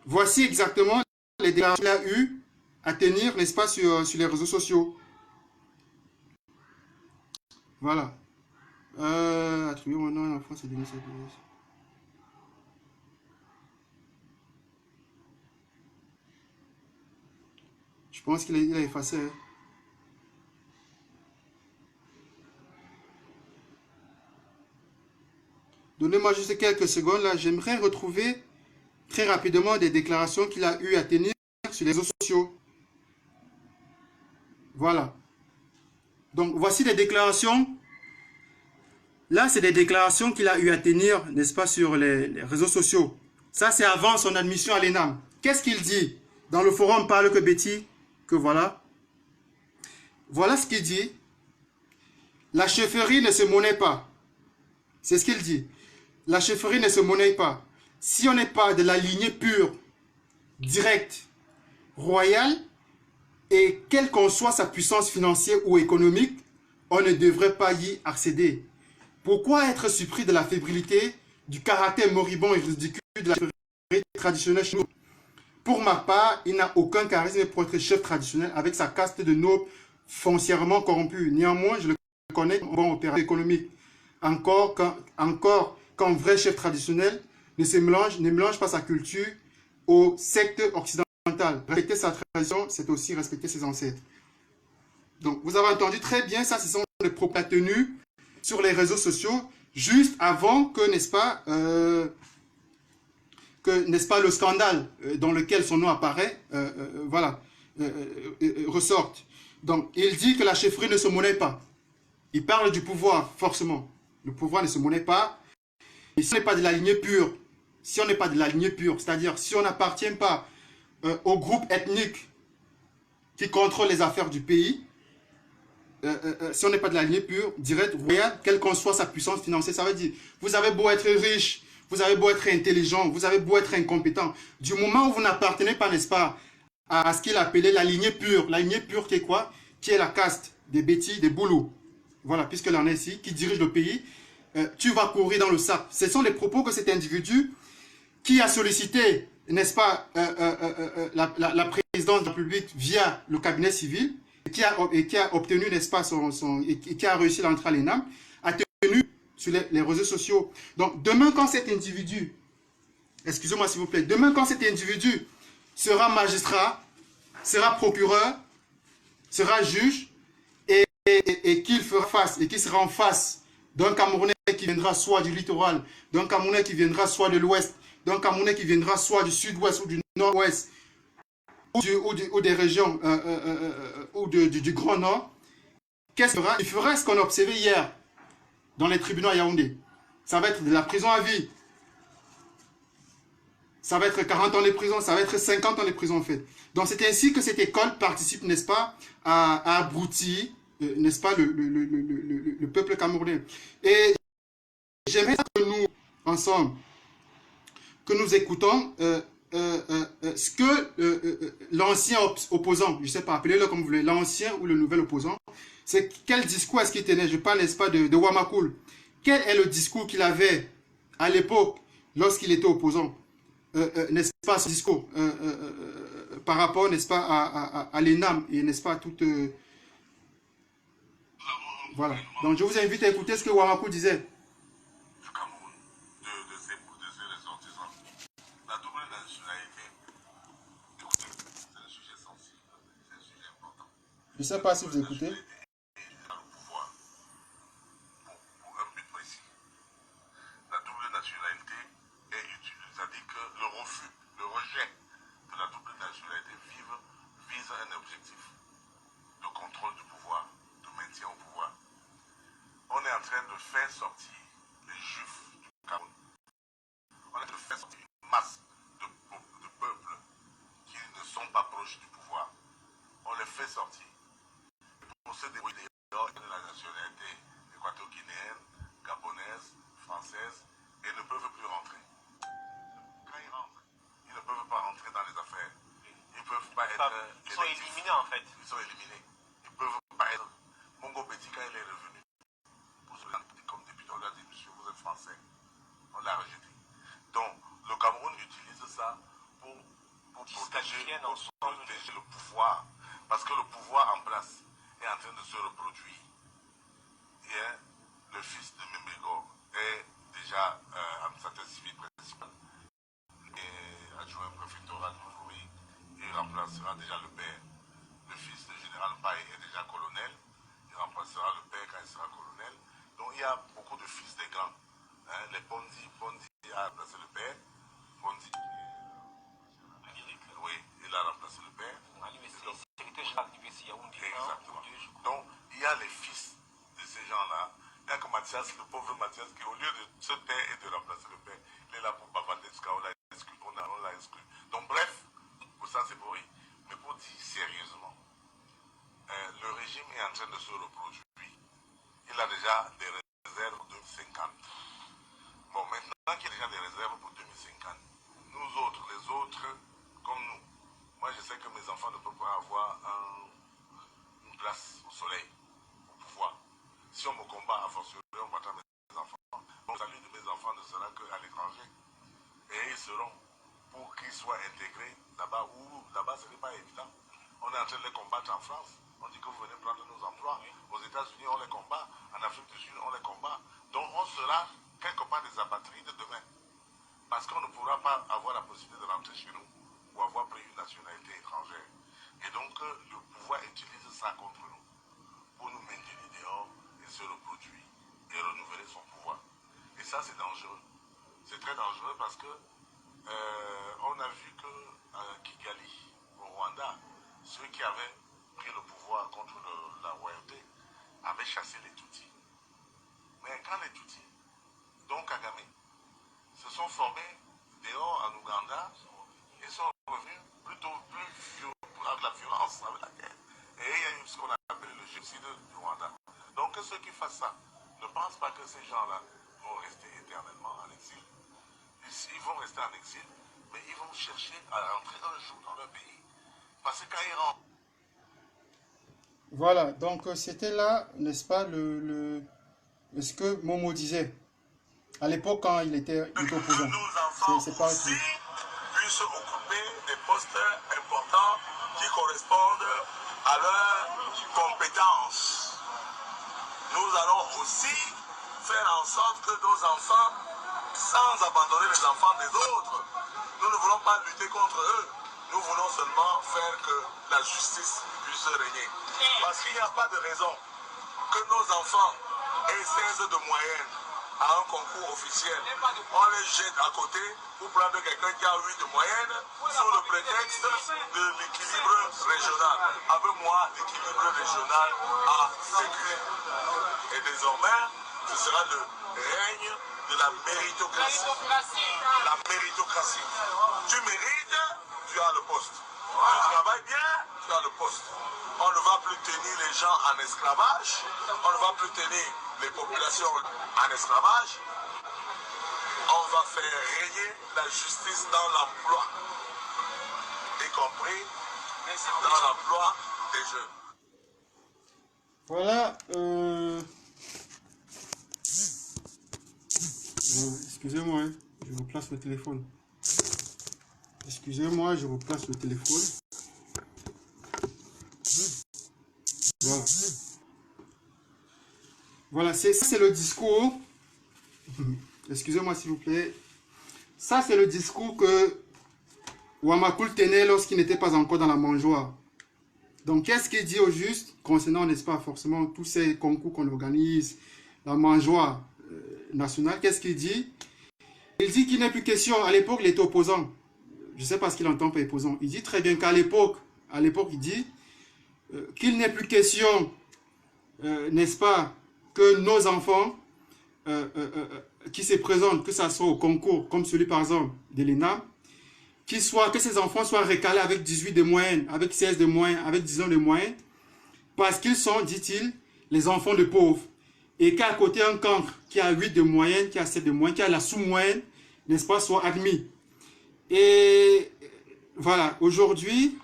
voici exactement les déclarations qu'il a eu à tenir, n'est-ce pas, sur les réseaux sociaux. Voilà. Attribuer mon nom à la France et donner cette place. Je pense qu'il a effacé. Hein. Donnez-moi juste quelques secondes là. J'aimerais retrouver très rapidement des déclarations qu'il a eu à tenir sur les réseaux sociaux. Voilà. Donc, voici des déclarations. Là, c'est des déclarations qu'il a eu à tenir, n'est-ce pas, sur les réseaux sociaux. Ça, c'est avant son admission à l'ENAM. Qu'est-ce qu'il dit? Dans le forum Parle que Betty, que voilà. Voilà ce qu'il dit. La chefferie ne se monnaie pas. C'est ce qu'il dit. La chefferie ne se monnaie pas. Si on n'est pas de la lignée pure, directe, royale, Et quelle qu'en soit sa puissance financière ou économique, on ne devrait pas y accéder. Pourquoi être surpris de la fébrilité, du caractère moribond et ridicule de la chefferie traditionnelle chinoise? Pour ma part, il n'a aucun charisme pour être chef traditionnel avec sa caste de nobles foncièrement corrompus. Néanmoins, je le connais comme bon opérateur économique. Encore qu'un vrai chef traditionnel ne mélange pas sa culture au secte occidental. Respecter sa tradition, c'est aussi respecter ses ancêtres. Donc, vous avez entendu très bien, ça, ce sont les propos tenus sur les réseaux sociaux, juste avant que, n'est-ce pas, le scandale dans lequel son nom apparaît, ressorte. Donc, il dit que la chefferie ne se monnaie pas. Il parle du pouvoir, forcément. Le pouvoir ne se monnaie pas. Et si on n'est pas de la lignée pure, c'est-à-dire si on n'appartient pas au groupe ethnique qui contrôle les affaires du pays, si on n'est pas de la lignée pure, directe, royale, quelle qu'en soit sa puissance financière, ça veut dire, vous avez beau être riche, vous avez beau être intelligent, vous avez beau être incompétent, du moment où vous n'appartenez pas, n'est-ce pas, à ce qu'il appelait la lignée pure qui est quoi? Qui est la caste des bêtis, des boulots. Voilà, puisqu'elle en est ici, qui dirige le pays, tu vas courir dans le sac. Ce sont les propos que cet individu qui a sollicité, n'est-ce pas, la présidence de la République via le cabinet civil, et qui a obtenu, n'est-ce pas, et qui a réussi l'entrée à l'ENAM, a tenu sur les réseaux sociaux. Donc, demain, quand cet individu, excusez-moi s'il vous plaît, demain, quand cet individu sera magistrat, sera procureur, sera juge, et qu'il fera face, et qu'il sera en face d'un Camerounais qui viendra soit du littoral, d'un Camerounais qui viendra soit de l'ouest, d'un Camerounais qui viendra soit du sud-ouest ou du nord-ouest, ou des régions du Grand Nord, qu'est-ce qu'il fera? Il fera ce qu'on a observé hier dans les tribunaux à Yaoundé. Ça va être de la prison à vie. Ça va être 40 ans de prison, ça va être 50 ans de prison en fait. Donc c'est ainsi que cette école participe, n'est-ce pas, à abrutir, n'est-ce pas, le peuple camerounais. Et j'aimerais que nous, ensemble, que nous écoutons ce que l'ancien opposant, je ne sais pas, appelez-le comme vous voulez, l'ancien ou le nouvel opposant, c'est quel discours est-ce qu'il tenait? Je parle, n'est-ce pas, de Wamakoul. Quel est le discours qu'il avait à l'époque lorsqu'il était opposant? N'est-ce pas, ce discours par rapport, n'est-ce pas, à l'ENAM et, n'est-ce pas, toute... voilà. Donc, je vous invite à écouter ce que Wamakoul disait. Je ne sais pas si vous écoutez. On est en train de faire sortir les juifs du Cameroun. On est en train de faire sortir une masse de peuples qui ne sont pas proches du pouvoir. On les fait sortir. Pour se débrouiller de la nationalité équato-guinéenne, gabonaise, française, et ne peuvent plus rentrer. Quand ils rentrent, ils ne peuvent pas rentrer dans les affaires. Ils ne peuvent pas être... Ils sont éliminés en fait. Ils sont éliminés. Ils ne peuvent pas être... Mongo Betty, quand il est revenu, comme député, on lui a dit, monsieur, vous êtes français. On l'a rejeté. Donc, le Cameroun utilise ça pour protéger le pouvoir. Parce que le pouvoir en place est en train de se reproduire. Et le fils de Memego est déjà administrateur civil principal et adjoint préfectoral de Louis. Il remplacera déjà le père. Le fils du général Paye est déjà colonel. Il remplacera le père quand il sera colonel. Donc il y a beaucoup de fils des grands. Hein, les Bondi a remplacé le père. Bondi, oui, il a remplacé le père. Exactement. Donc il y a les fils de ces gens-là. Il y a que Mathias, le pauvre Mathias, qui au lieu de se taire et de remplacer le père, il est là pour bavarder jusqu'à on l'a exclu. Donc bref, pour ça c'est pour rire. Mais pour dire sérieusement, le régime est en train de se reproduire. Il a déjà des réserves pour 2050. Bon, maintenant qu'il y a déjà des réserves pour 2050, nous autres, les autres, comme nous, moi je sais que mes enfants ne peuvent pas avoir un place au soleil, au pouvoir. Si on me combat, à fortiori, on battra mes enfants. Le salut de mes enfants ne sera qu'à l'étranger. Et ils seront, pour qu'ils soient intégrés là-bas, où là-bas ce n'est pas évident. On est en train de les combattre en France. On dit que vous venez prendre nos emplois. Aux États-Unis, on les combat. En Afrique du Sud, on les combat. Donc on sera quelque part des apatrides demain. Parce qu'on ne pourra pas avoir la possibilité de rentrer chez nous ou avoir pris une nationalité étrangère. Et donc le pouvoir utilise ça contre nous pour nous maintenir dehors et se reproduire et renouveler son pouvoir. Et ça, c'est dangereux. C'est très dangereux parce que on a vu que Kigali, au Rwanda, ceux qui avaient pris le pouvoir contre la royauté avaient chassé les Tutsis. Mais quand les Tutsis, donc Kagame, se sont formés dehors en Ouganda et sont revenus plutôt avec la violence, avec la guerre. Et il y a eu ce qu'on appelle le génocide du Rwanda. Donc que ceux qui fassent ça ne pensent pas que ces gens-là vont rester éternellement en exil. Ils vont rester en exil, mais ils vont chercher à rentrer un jour dans leur pays. Parce que quand ils rentrent... Voilà, donc c'était là, n'est-ce pas, ce que Momo disait. À l'époque, quand il était opposant. Nos enfants C'est pas aussi puissent occuper des postes importants qui correspondent à leurs compétences. Nous allons aussi faire en sorte que nos enfants, sans abandonner les enfants des autres, nous ne voulons pas lutter contre eux. Nous voulons seulement faire que la justice puisse régner. Parce qu'il n'y a pas de raison que nos enfants aient 16 de moyenne à un concours officiel. On les jette à côté pour prendre quelqu'un qui a 8 de moyenne sous le prétexte de l'équilibre régional. Avec moi, l'équilibre régional a vécu. Et désormais, ce sera le règne de la méritocratie. La méritocratie. Tu mérites, tu as le poste. Tu travailles bien, tu as le poste. On ne va plus tenir les gens en esclavage. On ne va plus tenir les populations en esclavage. On va faire régner la justice dans l'emploi, y compris dans l'emploi des jeunes. Voilà. Excusez-moi, hein, je replace le téléphone. Excusez-moi, je replace le téléphone. Voilà. Voilà, c'est le discours. Excusez-moi s'il vous plaît. Ça, c'est le discours que Wamakul tenait lorsqu'il n'était pas encore dans la mangeoire. Donc, qu'est-ce qu'il dit au juste concernant, n'est-ce pas, forcément, tous ces concours qu'on organise, la mangeoire nationale, qu'est-ce qu'il dit? Il dit qu'il n'est plus question, à l'époque, il était opposant. Je ne sais pas ce qu'il entend par opposant. Il dit très bien qu'à l'époque, il dit qu'il n'est plus question, n'est-ce pas, que nos enfants qui se présentent, que ce soit au concours, comme celui par exemple de l'ENAM, que ces enfants soient recalés avec 18 de moyenne, avec 16 de moyenne, avec 10 ans de moyenne, parce qu'ils sont, dit-il, les enfants de pauvres. Et qu'à côté, un cancre qui a 8 de moyenne, qui a 7 de moyenne, qui a la sous-moyenne, n'est-ce pas, soit admis. Et voilà, aujourd'hui,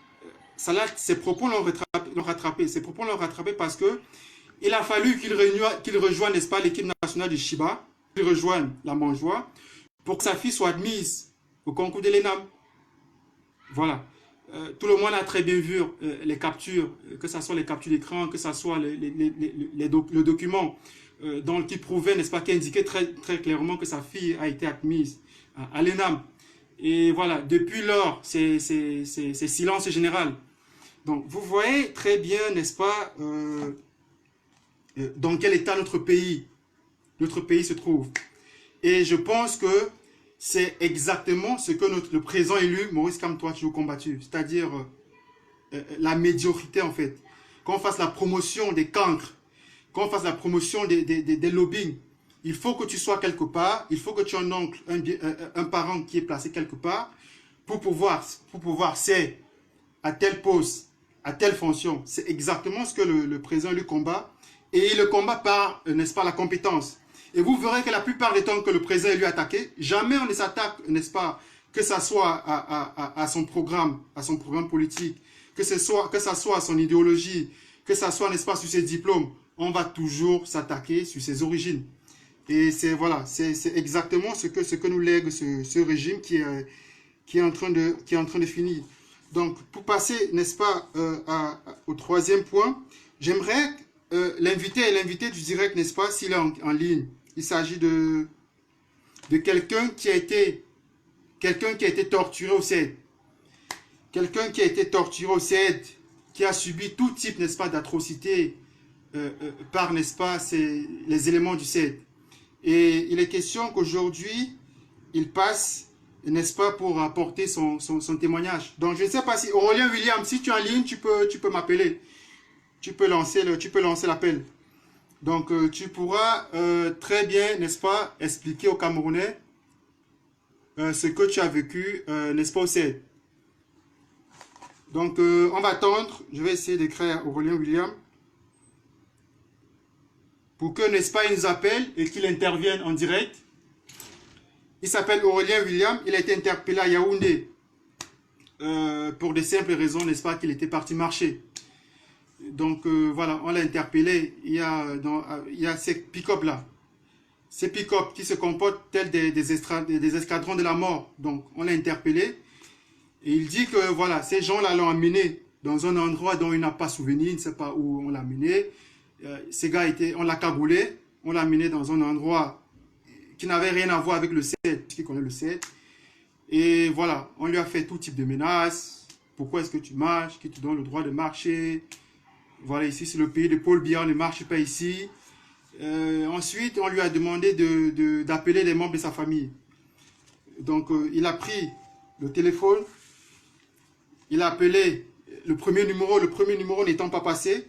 ces propos l'ont rattrapé. Ces propos l'ont rattrapé parce que il a fallu qu'il rejoigne, n'est-ce pas, l'équipe nationale du Chiba, qu'il rejoigne la mangeoire, pour que sa fille soit admise au concours de l'ENAM. Voilà. Tout le monde a très bien vu les captures, que ce soit les captures d'écran, que ce soit le document qui prouvait, n'est-ce pas, qui indiquait très clairement que sa fille a été admise à l'ENAM. Et voilà, depuis lors, c'est silence général. Donc, vous voyez très bien, n'est-ce pas, dans quel état notre pays se trouve. Et je pense que c'est exactement ce que le président élu, Maurice Kamto, a toujours combattu. C'est-à-dire la médiocrité, en fait. Qu'on fasse la promotion des cancres, qu'on fasse la promotion des lobbying. Il faut que tu sois quelque part, il faut que tu aies un oncle, un parent qui est placé quelque part, pour pouvoir c'est à tel poste, à telle fonction. C'est exactement ce que le président lui combat. Et il le combat par, n'est-ce pas, la compétence. Et vous verrez que la plupart des temps que le président lui attaqué, jamais on ne s'attaque, n'est-ce pas, que ça soit à son programme politique, que ça soit à son idéologie, que ça soit, n'est-ce pas, sur ses diplômes, on va toujours s'attaquer sur ses origines. Et c'est voilà, c'est exactement ce que nous lègue ce régime qui est en train de finir. Donc, pour passer, n'est-ce pas, au troisième point, j'aimerais l'invité du direct, n'est-ce pas, s'il est en ligne. Il s'agit de quelqu'un qui a été torturé au CED. Quelqu'un qui a été torturé au CED, qui a subi tout type, n'est-ce pas, d'atrocité par, n'est-ce pas, les éléments du CED. Et il est question qu'aujourd'hui, il passe, n'est-ce pas, pour apporter son témoignage. Donc, je ne sais pas si, Aurélien William, si tu es en ligne, tu peux m'appeler. Tu peux lancer l'appel. Donc, tu pourras très bien, n'est-ce pas, expliquer aux Camerounais ce que tu as vécu, n'est-ce pas, au CED. Donc, on va attendre. Je vais essayer d'écrire Aurélien William pour que, n'est-ce pas, il nous appelle et qu'il intervienne en direct. Il s'appelle Aurélien William. Il a été interpellé à Yaoundé pour des simples raisons, n'est-ce pas, qu'il était parti marcher. Donc, voilà, on l'a interpellé. Il y a ces pick-up là. Ces pick-up qui se comportent tels des escadrons de la mort. Donc, on l'a interpellé. Et il dit que, voilà, ces gens-là l'ont amené dans un endroit dont il n'a pas souvenir. Il ne sait pas où on l'a amené. Ces gars, on l'a cagoulé. On l'a amené dans un endroit qui n'avait rien à voir avec le CED, puisqu'il connaît le CED. Et voilà, on lui a fait tout type de menaces. Pourquoi est-ce que tu marches? Qui te donne le droit de marcher? Voilà, ici, c'est le pays de Paul Biya, on ne marche pas ici. Ensuite, on lui a demandé d'appeler les membres de sa famille. Donc, il a pris le téléphone. Il a appelé le premier numéro n'étant pas passé.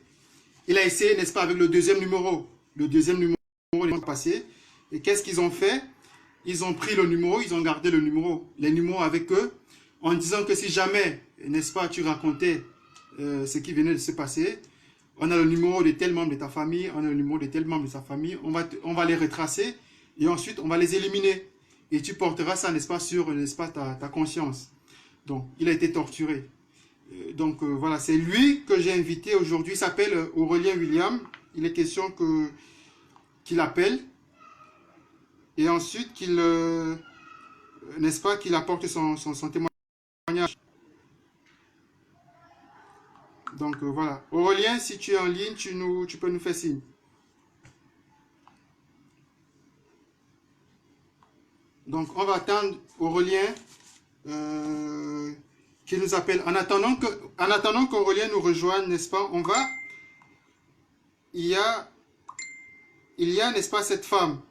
Il a essayé, n'est-ce pas, avec le deuxième numéro. Le deuxième numéro n'étant pas passé. Et qu'est-ce qu'ils ont fait? Ils ont pris le numéro, ils ont gardé les numéros avec eux, en disant que si jamais, n'est-ce pas, tu racontais ce qui venait de se passer, on a le numéro de tel membre de ta famille, on a le numéro de tel membre de sa famille, on va les retracer et ensuite on va les éliminer. Et tu porteras ça, n'est-ce pas, sur, n'est-ce pas, ta conscience. Donc, il a été torturé. Donc, voilà, c'est lui que j'ai invité aujourd'hui. Il s'appelle Aurélien William. Il est question qu'il appelle. Et ensuite, n'est-ce pas, qu'il apporte son témoignage. Donc, voilà. Aurélien, si tu es en ligne, tu peux nous faire signe. Donc, on va attendre Aurélien qui nous appelle. En attendant qu'Aurélien nous rejoigne, n'est-ce pas, il y a, n'est-ce pas, cette femme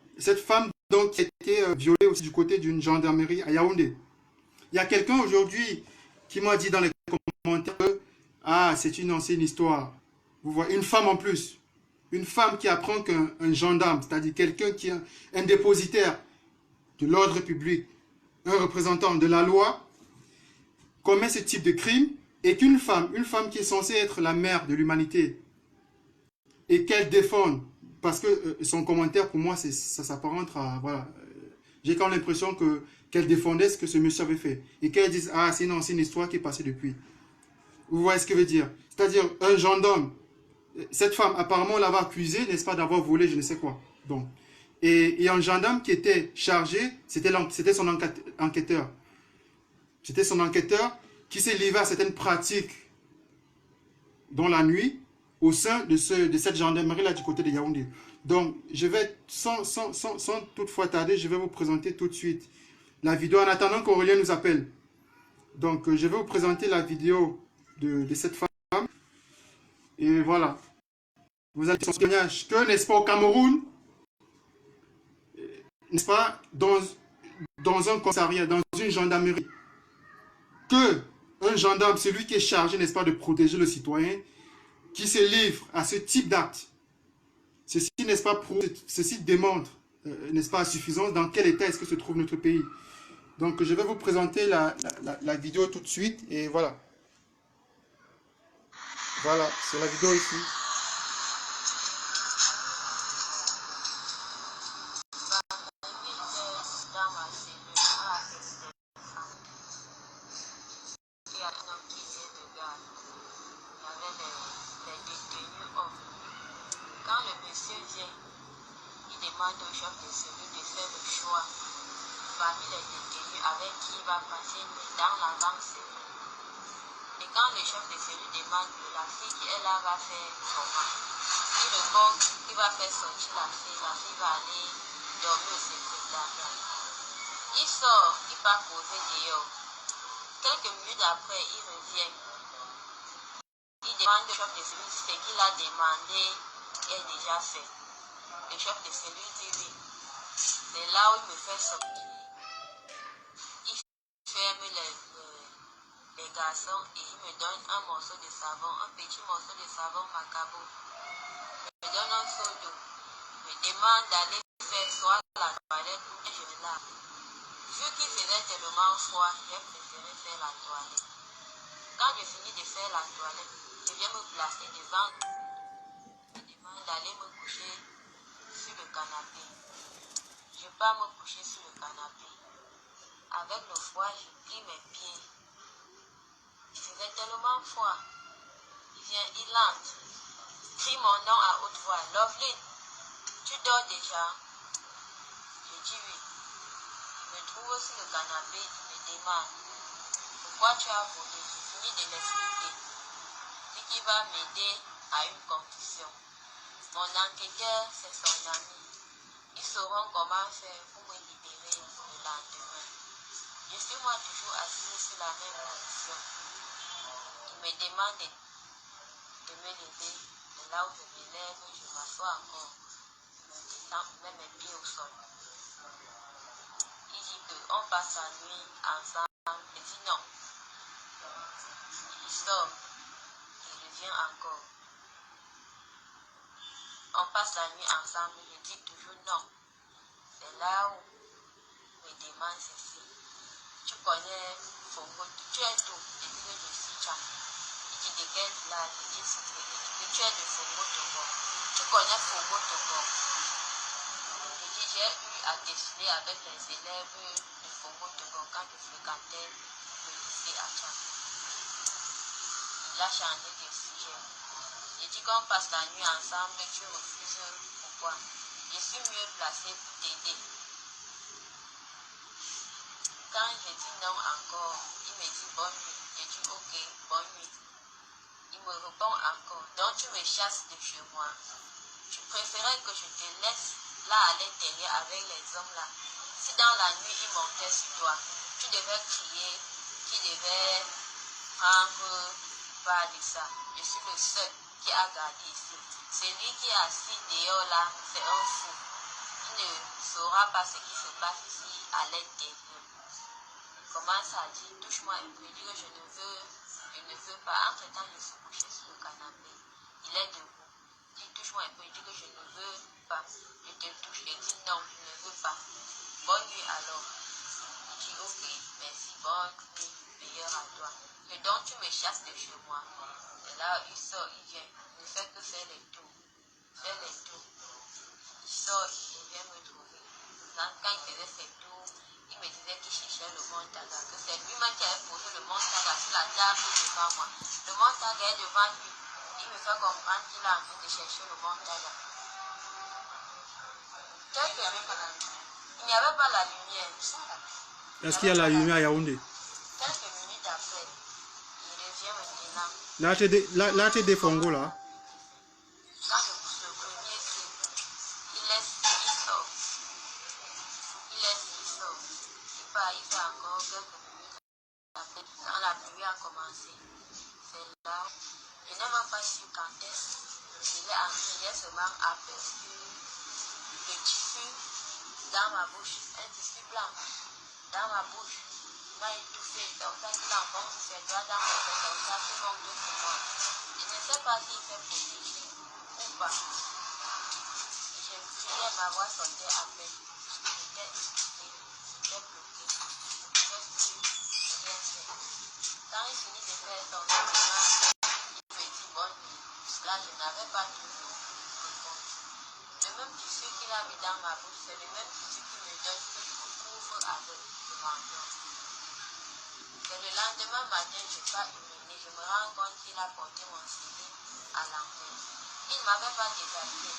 donc, qui a été violée aussi du côté d'une gendarmerie à Yaoundé. Il y a quelqu'un aujourd'hui qui m'a dit dans les commentaires que c'est une ancienne histoire. Vous voyez, une femme en plus. Une femme qui apprend qu'un gendarme, c'est-à-dire quelqu'un qui est un dépositaire de l'ordre public, un représentant de la loi, commet ce type de crime, et qu'une femme qui est censée être la mère de l'humanité, et qu'elle défende, parce que son commentaire, pour moi, ça s'apparente à, voilà, j'ai quand même l'impression qu'elle défendait ce que ce monsieur avait fait, et qu'elle dise, c'est une ancienne histoire qui est passée depuis. Vous voyez ce que je veux dire? C'est-à-dire, un gendarme, cette femme, apparemment, on l'avait accusée, n'est-ce pas, d'avoir volé je ne sais quoi. Donc, et un gendarme qui était chargé, c'était son enquêteur. C'était son enquêteur qui s'est livré à certaines pratiques dans la nuit au sein de cette gendarmerie-là du côté de Yaoundé. Donc, je vais, sans toutefois tarder, je vais vous présenter tout de suite la vidéo en attendant qu'Aurélien nous appelle. Donc, je vais vous présenter la vidéo de cette femme. Et voilà. Vous avez son témoignage que, n'est-ce pas, au Cameroun, n'est-ce pas, dans un commissariat, dans une gendarmerie, que un gendarme, celui qui est chargé, n'est-ce pas, de protéger le citoyen, qui se livre à ce type d'acte, ceci, n'est-ce pas, ceci démontre, n'est-ce pas, à suffisance dans quel état est-ce que se trouve notre pays. Donc, je vais vous présenter la vidéo tout de suite, et voilà. Voilà, c'est la vidéo ici. demande au chef de cellule de faire le choix parmi les détenus avec qui il va passer une nuit dans l'avant-cellule. Et quand le chef de cellule demande de la fille qui est là va faire comment, il répond qu'il va faire sortir la fille va aller dormir au secrétariat. Il sort, il part causer dehors. Quelques minutes après, il revient. Il demande au chef de cellule ce qu'il a demandé est déjà fait. Le chef de cellule dit oui. C'est là où il me fait sortir. Il ferme les garçons et il me donne un morceau de savon, un petit morceau de savon macabo. Il me donne un seau d'eau. Il me demande d'aller faire soit la toilette ou je me lave. Vu qu'il faisait tellement froid, j'ai préféré faire la toilette. Quand j'ai fini de faire la toilette, je viens me placer devant lui. Il me demande d'aller me coucher sur le canapé. Je pars me coucher sur le canapé. Avec le froid, je plie mes pieds. Il faisait tellement froid. Il vient, il entre, crie mon nom à haute voix. Loveline, tu dors déjà? Je dis oui. Il me trouve sur le canapé, il me demande pourquoi tu as volé. J'ai fini de l'expliquer. Il dit qu'il va m'aider à une condition. Mon enquêteur, c'est son ami. Ils sauront comment faire pour me libérer le lendemain. Je suis moi toujours assise sur la même position. Il me demande de me lever. Et là où je me lève, je m'assois encore. Je me descends, je mets mes pieds au sol. Il dit qu'on passe la nuit ensemble. Je dis non. Il sort. Il revient encore. On passe la nuit ensemble. Je dis toujours non. C'est là où il me demande ceci. Tu connais Fongo, tu es d'où? Je dis que je suis Tcham. Il dit de quel village? Je dis que tu es de Fongo Togo. Tu connais Fongo Togo? Je dis j'ai eu à défiler avec les élèves de Fongo Togo quand je fréquentais le lycée à Tcham. Il a changé de sujet. Je dis qu'on passe la nuit ensemble, tu refuses pourquoi? Je suis mieux placé pour t'aider. Quand je dis non encore, il me dit bonne nuit. Je dis ok, bonne nuit. Il me répond encore, donc tu me chasses de chez moi. Tu préférais que je te laisse là à l'intérieur avec les hommes là. Si dans la nuit ils montaient sur toi, tu devais crier, tu devais prendre part de ça. Je suis le seul qui a gardé ici. Celui qui est assis dehors là, c'est un fou. Il ne saura pas ce qui se passe ici à l'intérieur. Il commence à dire, touche-moi un peu. Il dit que je ne veux pas. Entre-temps, je suis couché sur le canapé. Il est debout. Il dit, touche-moi un peu. Il dit que je ne veux pas. Je te touche. Il dit, non, je ne veux pas. Bonne nuit alors. Il dit, ok, merci, bonne nuit, meilleure à toi. Et donc, tu me chasses de chez moi. Et là, il sort, il vient. Il ne fait que faire les tours. Faire les tours. Il sort, il vient me trouver. Quand il faisait ses tours, il me disait qu'il cherchait le Montaga, que c'est lui-même qui avait posé le Montaga sur la table devant moi. Le Montaga est devant lui. Il me fait comprendre qu'il est en train de chercher le Montaga. Il n'y avait pas la lumière. Est-ce qu'il y a la lumière à Yaoundé? Quelques minutes après, il revient maintenant. Là, tu es des Fongo là. Quand je pousse le premier cri, il laisse, il sort. Il part, il fait encore quelques minutes après. Quand la pluie a commencé, c'est là. Je n'ai même pas su quand est-ce qu'il est entré. J'ai seulement aperçu le tissu dans ma bouche, un tissu blanc dans ma bouche. Il m'a étouffé, comme ça qu'il enfonce ses doigts dans mes fesses, comme ça qu'il manque de poumons. Je ne sais pas s'il fait protéger ou pas. Je criais, ma voix sortait à peine. J'étais étouffé, j'étais bloqué. Je ne pouvais plus rien faire. Quand il finit de faire son traitement, il me dit bonne nuit. Là, je n'avais pas toujours répondu. Le même tissu qu'il a mis dans ma bouche, c'est le même tissu qu'il me donne que je me couvre avec le menton. C'est le lendemain matin, je n'ai pas uriner. Je me rends compte qu'il a porté mon CV à l'envers. Il ne m'avait pas déshabillé.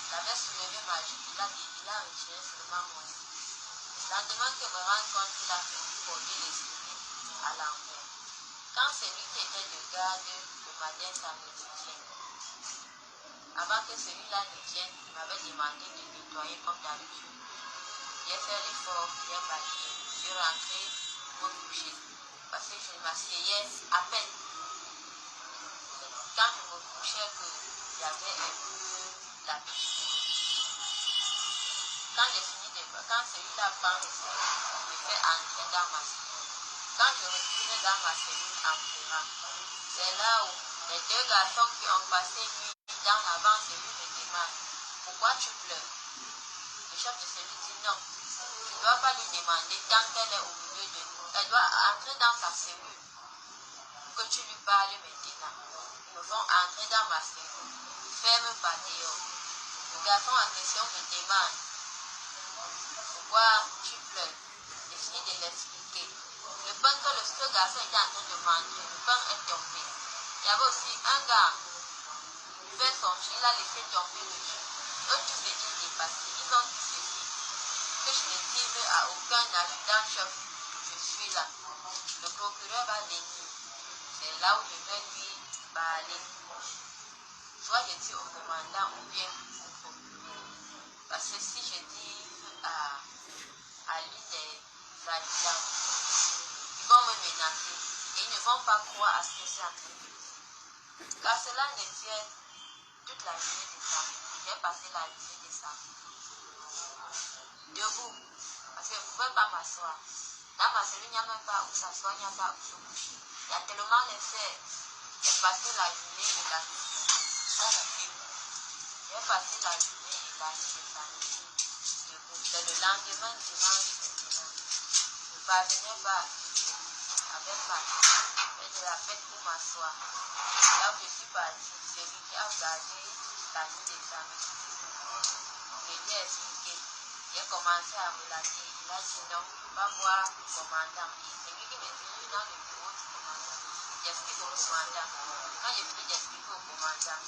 J'avais soulevé ma jupe, il a retiré seulement mon slip. Le lendemain que me rendre compte qu'il a fait porter les souliers à l'envers. Quand celui qui était de garde le matin samedi vient, avant que celui-là ne vienne, il m'avait demandé de nettoyer comme d'habitude. J'ai fait l'effort, j'ai balayé, je suis rentré me coucher parce que je m'asseyais à peine. Quand je me couchais, il y avait un peu l'appétit. Quand celui-là prend le cellule, me fait entrer dans ma cellule. Quand je retourne dans ma cellule en pleurant, c'est là où les deux garçons qui ont passé nuit dans l'avant-cellule me demandent pourquoi tu pleures. Le chef de cellule dit non, tu ne dois pas lui demander tant qu'elle est au milieu de nous. Elle doit entrer dans ta cellule pour que tu lui parles maintenant. Ils me font entrer dans ma cellule, ferme par dehors. Le garçon en question me demande pourquoi tu pleures. J'essaie de l'expliquer. Le pain que ce garçon était en train de manger, le pain est tombé. Il y avait aussi un gars qui fait son jus, il a laissé tomber le jus. Eux tous étaient dépassés. Ils ont dit ceci, que je ne dise à aucun adjudant-chef que je suis là. Le procureur va venir. C'est là où je vais lui parler. Soit je dis au commandant ou bien au procureur. Parce que si je dis à l'une des adjudants, ils vont me menacer et ils ne vont pas croire à ce que c'est en train de dire. Car cela ne tient toute la journée de samedi. J'ai passé la journée de samedi debout, parce que je ne pouvais pas m'asseoir. Dans ma cellule, il n'y a même pas où s'asseoir, il n'y a pas où se coucher. Il y a tellement de faire. J'ai passé la journée et la nuit debout. J'ai passé la journée et la nuit de samedi debout. C'est le lendemain, dimanche maintenant. Je ne parvenais pas avec ma fille de la peine pour m'asseoir. Là où je suis parti, celui qui a gardé la nuit de samedi. Je lui ai expliqué. J'ai commencé à relater. Il a dit non, va voir le commandant. C'est lui qui me dit dans le bureau du commandant. J'explique au commandant. Quand j'ai fini d'expliquer au commandant,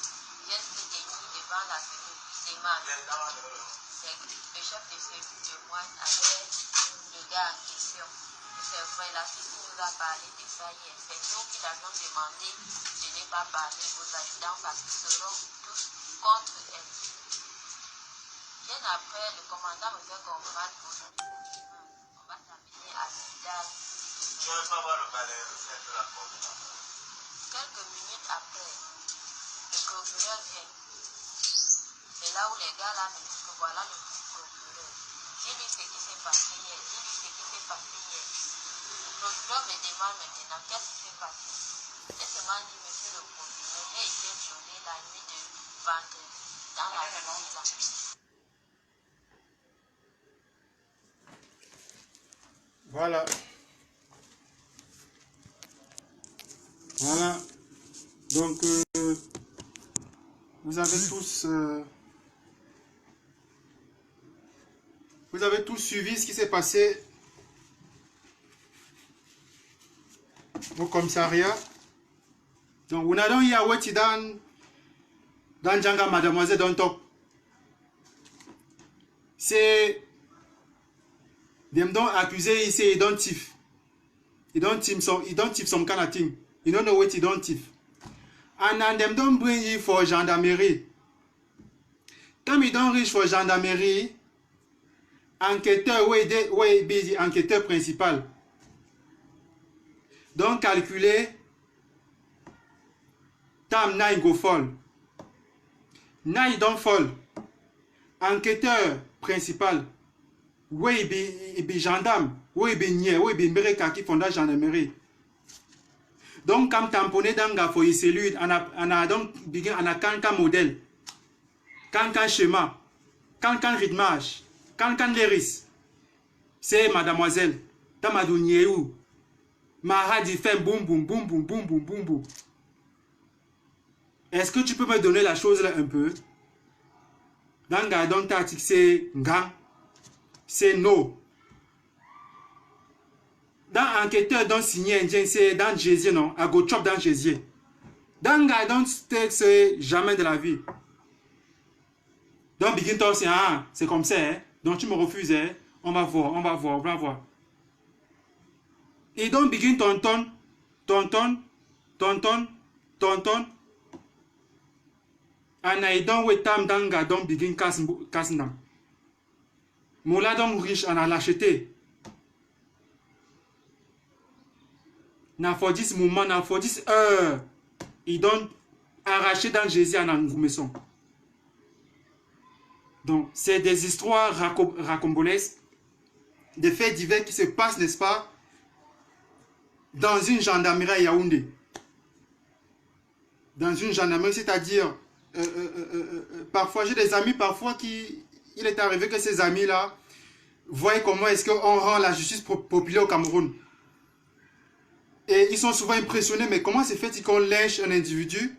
j'ai expliqué devant la cellule. C'est mal. C'est le chef de cellule de moi avec le gars en question. C'est vrai, la fille qui nous a parlé de ça hier. C'est nous qui l'avions demandé de ne pas parler aux adjudants parce qu'ils seront tous contre elle. Bien après, le commandant me fait comprendre qu'on va t'amener à l'hôpital. Je ne veux pas voir le balai, c'est la porte. Quelques minutes après, le procureur vient. C'est là où les gars là me disent que voilà le procureur. Dis-lui ce qui s'est passé hier. Dis-lui ce qui s'est passé hier. Le procureur me demande maintenant qu'est-ce qui s'est passé. J'ai seulement dit, monsieur le procureur, j'ai été violé la nuit de vendredi dans la ville. Voilà. Voilà. Donc, vous avez tous suivi ce qui s'est passé au commissariat. Donc, on a donc eu à Weti dans Djanga Mademoiselle Dontok. C'est dem don accusé ici, ils don't thief. Ils don't thief some kind of thing. You don't know what you don't thief. And then them don't bring you for gendarmerie. Quand ils don't reach for gendarmerie, enquêteur, ouais, busy, enquêteur principal. Donc calculer, tam na go fall. Na il don't fall. Enquêteur principal. Oui, il be gendarme. Oui, il be niais. Oui, il be mbéreka qui fonda gendarmerie. Donc, comme tamponné dans la foyer cellule, on a donc begin on a quand modèle, quand schéma, quand rythmage, quand léris. C'est mademoiselle. Tamadou niéou. Mahadi fait boum boum boum boum boum boum boum boum. Est-ce que tu peux me donner la chose là un peu? Dans la donc tactique c'est nga. C'est no. Dans enquêteur donc signé c'est dans Jésus non, à go chop dans Jésus. Dans gars donc c'est jamais de la vie. Donc, begin talk, c'est comme ça, hein? Donc tu me refuses, hein? On va voir, on va voir, on va voir. Et donc, begin tonton. Anaï donc, wetam danga, donc begin kasnam. Moula donc riche, on a l'acheté. Na for 10 moments, na for 10 heures. Ils donnent arraché dans Jésus en Angoumeson. Donc, c'est des histoires racambolesques, des faits divers qui se passent, n'est-ce pas, dans une gendarmerie à Yaoundé. Dans une gendarmerie, c'est-à-dire, parfois, j'ai des amis, parfois, il est arrivé que ces amis-là voient comment est-ce qu'on rend la justice populaire au Cameroun. Et ils sont souvent impressionnés, mais comment c'est fait qu'on lynche un individu,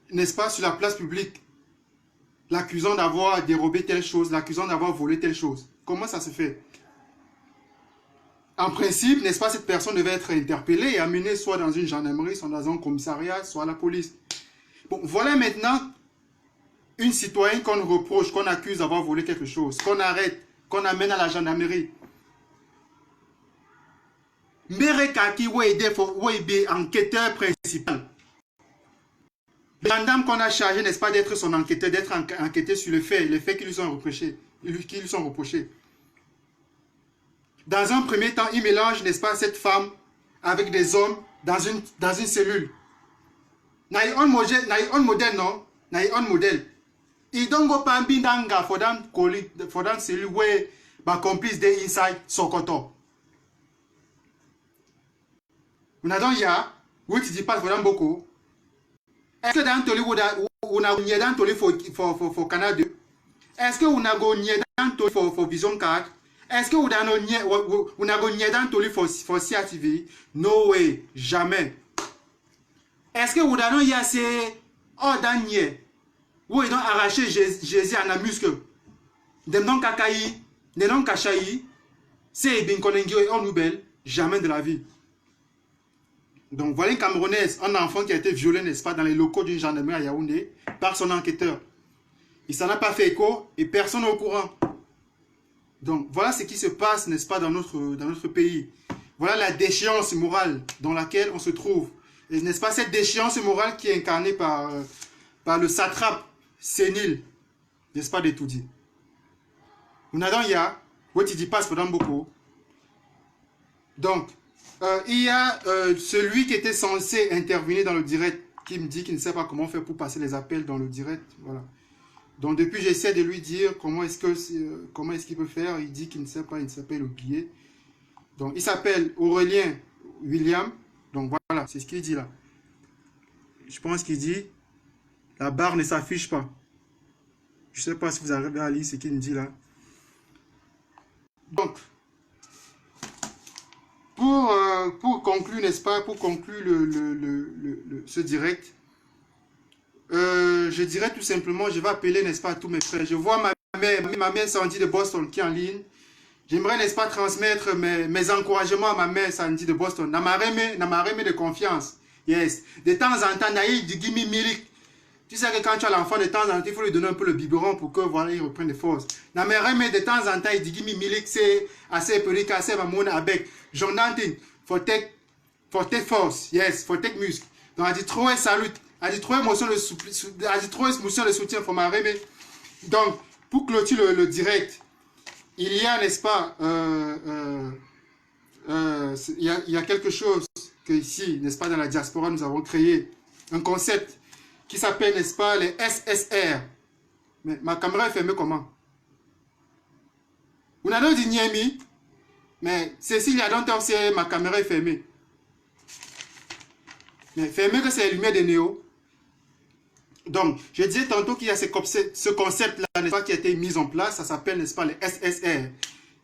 n'est-ce pas, sur la place publique, l'accusant d'avoir dérobé telle chose, l'accusant d'avoir volé telle chose. Comment ça se fait? En principe, n'est-ce pas, cette personne devait être interpellée et amenée soit dans une gendarmerie, soit dans un commissariat, soit à la police. Bon, voilà maintenant une citoyenne qu'on reproche, qu'on accuse d'avoir volé quelque chose, qu'on arrête, qu'on amène à la gendarmerie. Merekaki Weibe, enquêteur principal. Le gendarme qu'on a chargé, n'est-ce pas, d'être son enquêteur, d'être enquêté sur les faits qui lui sont reprochés. Dans un premier temps, il mélange, n'est-ce pas, cette femme avec des hommes dans une cellule. Naï on modèle, non? Naï on modèle. Il donne go pambindanga for dans cellule où ma complice de inside Sokoto. On a donc ya, où tu dis pas for beaucoup. Est-ce que dans Tollywood, on a gagné dans Tollywood pour Canada? Est-ce que on a gagné dans Tollywood pour Vision 4? Est-ce que on a gagné dans Tollywood pour CATV? No way, jamais. Est-ce que on a gagné assez ordonné? Où ils ont arraché Jésus à la muscle? Des noms kakaï, des noms kachaï, c'est bien konengi en nouvelle, jamais de la vie. Donc voilà une Camerounaise, un enfant qui a été violé, n'est-ce pas, dans les locaux d'une gendarmerie à Yaoundé par son enquêteur. Il s'en a pas fait écho et personne n'est au courant. Donc voilà ce qui se passe, n'est-ce pas, dans notre pays. Voilà la déchéance morale dans laquelle on se trouve. Et n'est-ce pas cette déchéance morale qui est incarnée par le satrape sénile, n'est-ce pas, de tout dit. On a dans ya, où tu dis passe pendant beaucoup. Donc, il y a celui qui était censé intervenir dans le direct qui me dit qu'il ne sait pas comment faire pour passer les appels dans le direct. Voilà. Donc depuis j'essaie de lui dire comment est-ce qu'il peut faire. Il dit qu'il ne sait pas, il s'appelle oublié. Donc il s'appelle Aurélien William. Donc voilà, c'est ce qu'il dit là. Je pense qu'il dit la barre ne s'affiche pas. Je ne sais pas si vous arrivez à lire ce qu'il me dit là. Donc pour conclure, n'est-ce pas, pour conclure ce direct, je dirais tout simplement, je vais appeler, n'est-ce pas, à tous mes frères. Je vois ma mère Sandy de Boston qui est en ligne. J'aimerais, n'est-ce pas, transmettre mes encouragements à ma mère Sandy de Boston. Namareme de confiance. Yes. De temps en temps, naïf, du gimi milik. Tu sais que quand tu as l'enfant, de temps en temps, il faut lui donner un peu le biberon pour que, voilà, il reprenne des forces. Namareme, de temps en temps, il dit gimi milik, c'est assez petit, assez mamoun avec. Jonathan, faut take force. Yes, faut take muscle. Donc, elle dit trop salut. Elle dit trop émotion de soutien pour ma remé. Donc, pour clôturer le direct, il y a, n'est-ce pas, il y a quelque chose que ici, n'est-ce pas, dans la diaspora, nous avons créé un concept qui s'appelle, n'est-ce pas, les SSR. Mais ma caméra est fermée comment? Vous n'avez pas dit Niemi, mais Cécile, c'est ma caméra est fermée. Mais fermée que c'est les lumières de Néo. Donc, je disais tantôt qu'il y a ce concept-là, n'est-ce pas, qui a été mis en place. Ça s'appelle, n'est-ce pas, les SSR,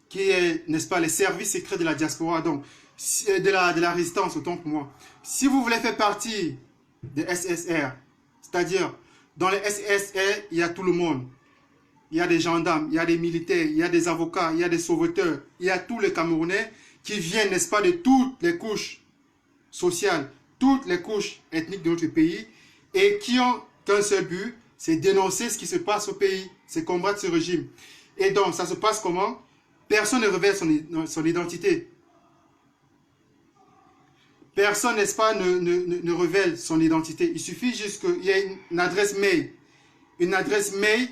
qui est, n'est-ce pas, les services secrets de la diaspora, donc de la résistance, autant pour moi. Si vous voulez faire partie des SSR, c'est-à-dire, dans les SSR, il y a tout le monde. Il y a des gendarmes, il y a des militaires, il y a des avocats, il y a des sauveteurs, il y a tous les Camerounais qui viennent, n'est-ce pas, de toutes les couches sociales, toutes les couches ethniques de notre pays et qui ont qu'un seul but, c'est dénoncer ce qui se passe au pays, c'est combattre ce régime. Et donc, ça se passe comment? Personne ne révèle son identité. Personne, n'est-ce pas, ne révèle son identité. Il suffit juste qu'il y ait une adresse mail. Une adresse mail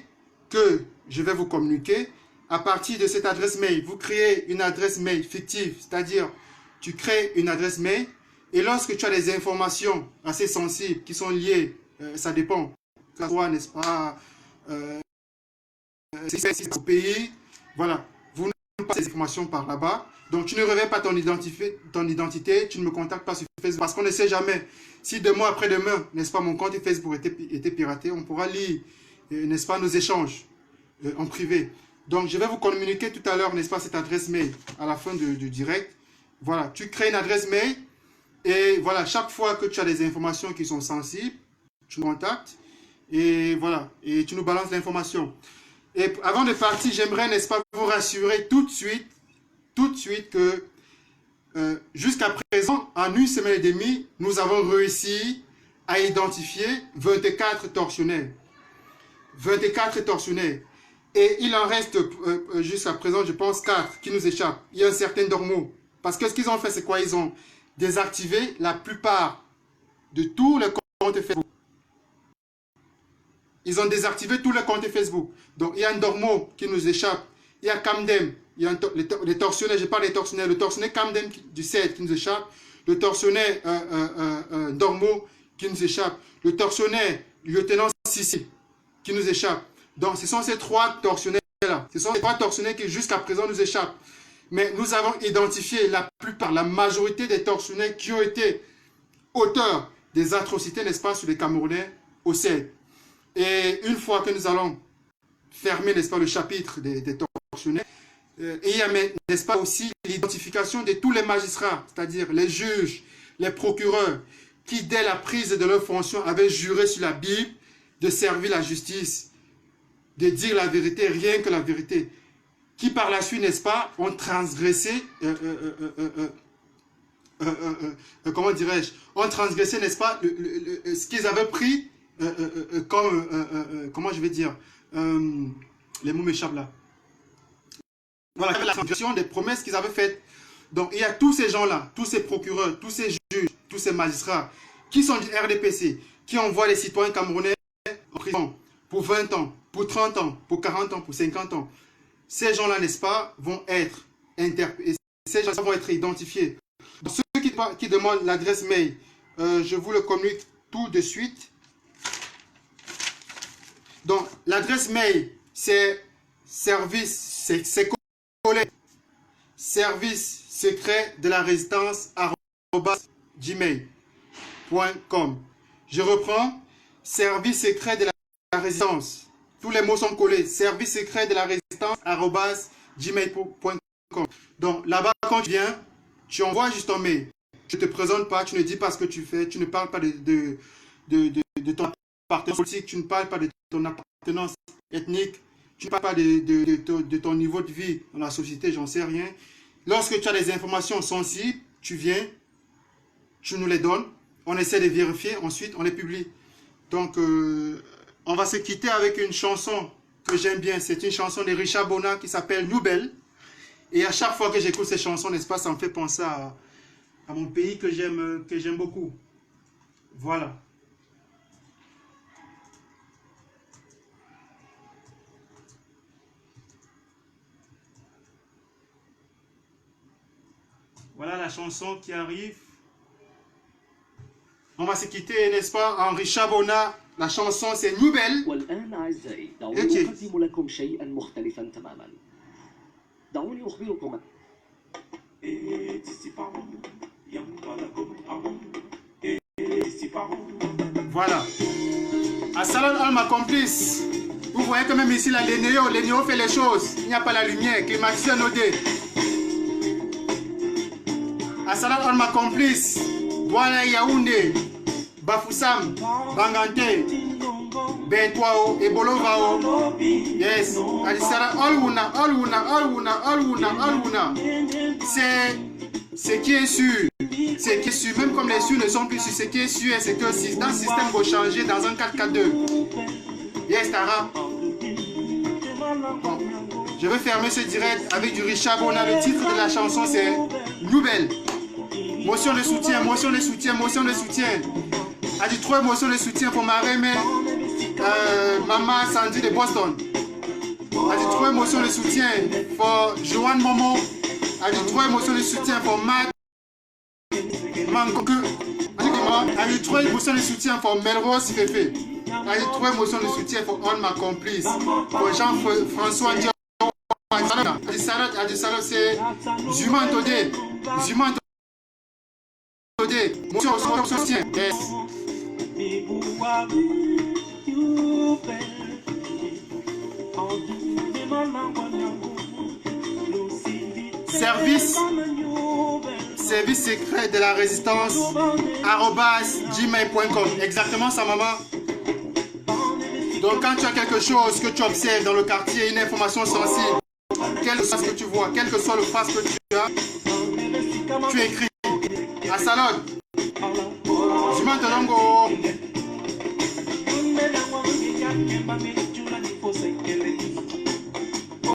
que je vais vous communiquer. À partir de cette adresse mail, vous créez une adresse mail fictive. C'est-à-dire, tu crées une adresse mail. Et lorsque tu as des informations assez sensibles qui sont liées, ça dépend. Que ce soit, n'est-ce pas, au pays, voilà. Vous ne passez ces informations par là-bas. Donc, tu ne révèles pas ton identité, tu ne me contactes pas sur Facebook. Parce qu'on ne sait jamais. Si demain, après-demain, n'est-ce pas, mon compte Facebook était piraté, on pourra lire, n'est-ce pas, nos échanges en privé. Donc, je vais vous communiquer tout à l'heure, n'est-ce pas, cette adresse mail à la fin du direct. Voilà, tu crées une adresse mail et voilà, chaque fois que tu as des informations qui sont sensibles, tu nous contactes et voilà, et tu nous balances l'information. Et avant de partir, j'aimerais, n'est-ce pas, vous rassurer tout de suite que jusqu'à présent, en une semaine et demie, nous avons réussi à identifier 24 tortionnaires. 24 tortionnaires. Et il en reste jusqu'à présent, je pense, 4 qui nous échappent. Il y a un certain Dormo. Parce que ce qu'ils ont fait, c'est quoi? Ils ont désactivé la plupart de tous les comptes Facebook. Ils ont désactivé tous les comptes Facebook. Donc, il y a un Dormo qui nous échappe. Il y a Camden. Il y a les tortionnaires, je parle des tortionnaires. Le tortionnaire Camden du 7 qui nous échappe. Le tortionnaire Dormo qui nous échappe. Le tortionnaire lieutenant Sissi qui nous échappe. Donc, ce sont ces 3 tortionnaires-là. Ce sont les 3 tortionnaires qui, jusqu'à présent, nous échappent. Mais nous avons identifié la plupart, la majorité des tortionnaires qui ont été auteurs des atrocités, n'est-ce pas, sur les Camerounais au CED. Et une fois que nous allons fermer, n'est-ce pas, le chapitre des tortionnaires, il y a, n'est-ce pas, aussi l'identification de tous les magistrats, c'est-à-dire les juges, les procureurs, qui, dès la prise de leur fonction, avaient juré sur la Bible de servir la justice, de dire la vérité, rien que la vérité, qui par la suite, n'est-ce pas, ont transgressé, comment dirais-je, ont transgressé, n'est-ce pas, ce qu'ils avaient pris comme, comment je vais dire, les mots m'échappent là. Voilà, la transgression des promesses qu'ils avaient faites. Donc, il y a tous ces gens-là, tous ces procureurs, tous ces juges, tous ces magistrats, qui sont du RDPC, qui envoient les citoyens camerounais en prison pour 20 ans, pour 30 ans, pour 40 ans, pour 50 ans. Ces gens-là, n'est-ce pas, vont être interpellés, ces gens vont être identifiés. Donc, ceux qui demandent l'adresse mail, je vous le communique tout de suite. Donc, l'adresse mail, c'est service, c'est collé, service secret de la résistance @gmail.com. Je reprends, service secret de la résistance. Tous les mots sont collés. Service secret de la résistance @gmail.com. Donc là-bas, quand tu viens, tu envoies juste ton mail. Tu ne te présentes pas, tu ne dis pas ce que tu fais, tu ne parles pas de ton appartenance politique, tu ne parles pas de ton appartenance ethnique, tu ne parles pas de ton niveau de vie dans la société, j'en sais rien. Lorsque tu as des informations sensibles, tu viens, tu nous les donnes, on essaie de vérifier, ensuite on les publie. Donc, on va se quitter avec une chanson que j'aime bien. C'est une chanson de Richard Bona qui s'appelle Nouvelle. Et à chaque fois que j'écoute ces chansons, n'est-ce pas, ça me fait penser à mon pays que j'aime beaucoup. Voilà. Voilà la chanson qui arrive. On va se quitter, n'est-ce pas, en Richard Bona. La chanson c'est Nouvelle. والآن أعزائي دعوني أقدم لكم شيئا مختلفا تماما. دعوني أخبركم. Voilà. Assalam al ma complice. Vous voyez que même ici, les néo fait les choses. Il n'y a pas la lumière. Climatiseur nodé. Assalam al ma complice. Voilà Yaoundé. Bafoussam, Bangante, Bentwao, Ebolovao. Yes. Alisara, Olwuna. C'est qui est sûr. C'est qui est sûr. Même comme les sûrs ne sont plus sûrs, ce qui est sûr, c'est que dans le système va changer dans un 4-4-2. Yes, Tara. Bon. Je vais fermer ce direct avec du Richard Bona. Le titre de la chanson, c'est Nouvelle. Motion de soutien, motion de soutien, motion de soutien. A dit 3 motions de soutien pour ma remè, Maman Sandy de Boston. A dit 3 motions de soutien pour Joanne Momo. A dit 3 motions de soutien pour Matt Mankoku. A dit 3 motions de soutien pour Melrose Fefe. A dit 3 motions de soutien pour All My Complice. Pour Jean-François Ndiaye. A dit Salot, c'est Zuman Todé. Zuman Todé. Motion de soutien. Yes. Service secret de la résistance @gmail.com. Exactement ça, maman. Donc quand tu as quelque chose que tu observes dans le quartier, une information sensible, quel que soit ce que tu vois, quel que soit le face que tu as, tu écris à Salon. Je m'entends.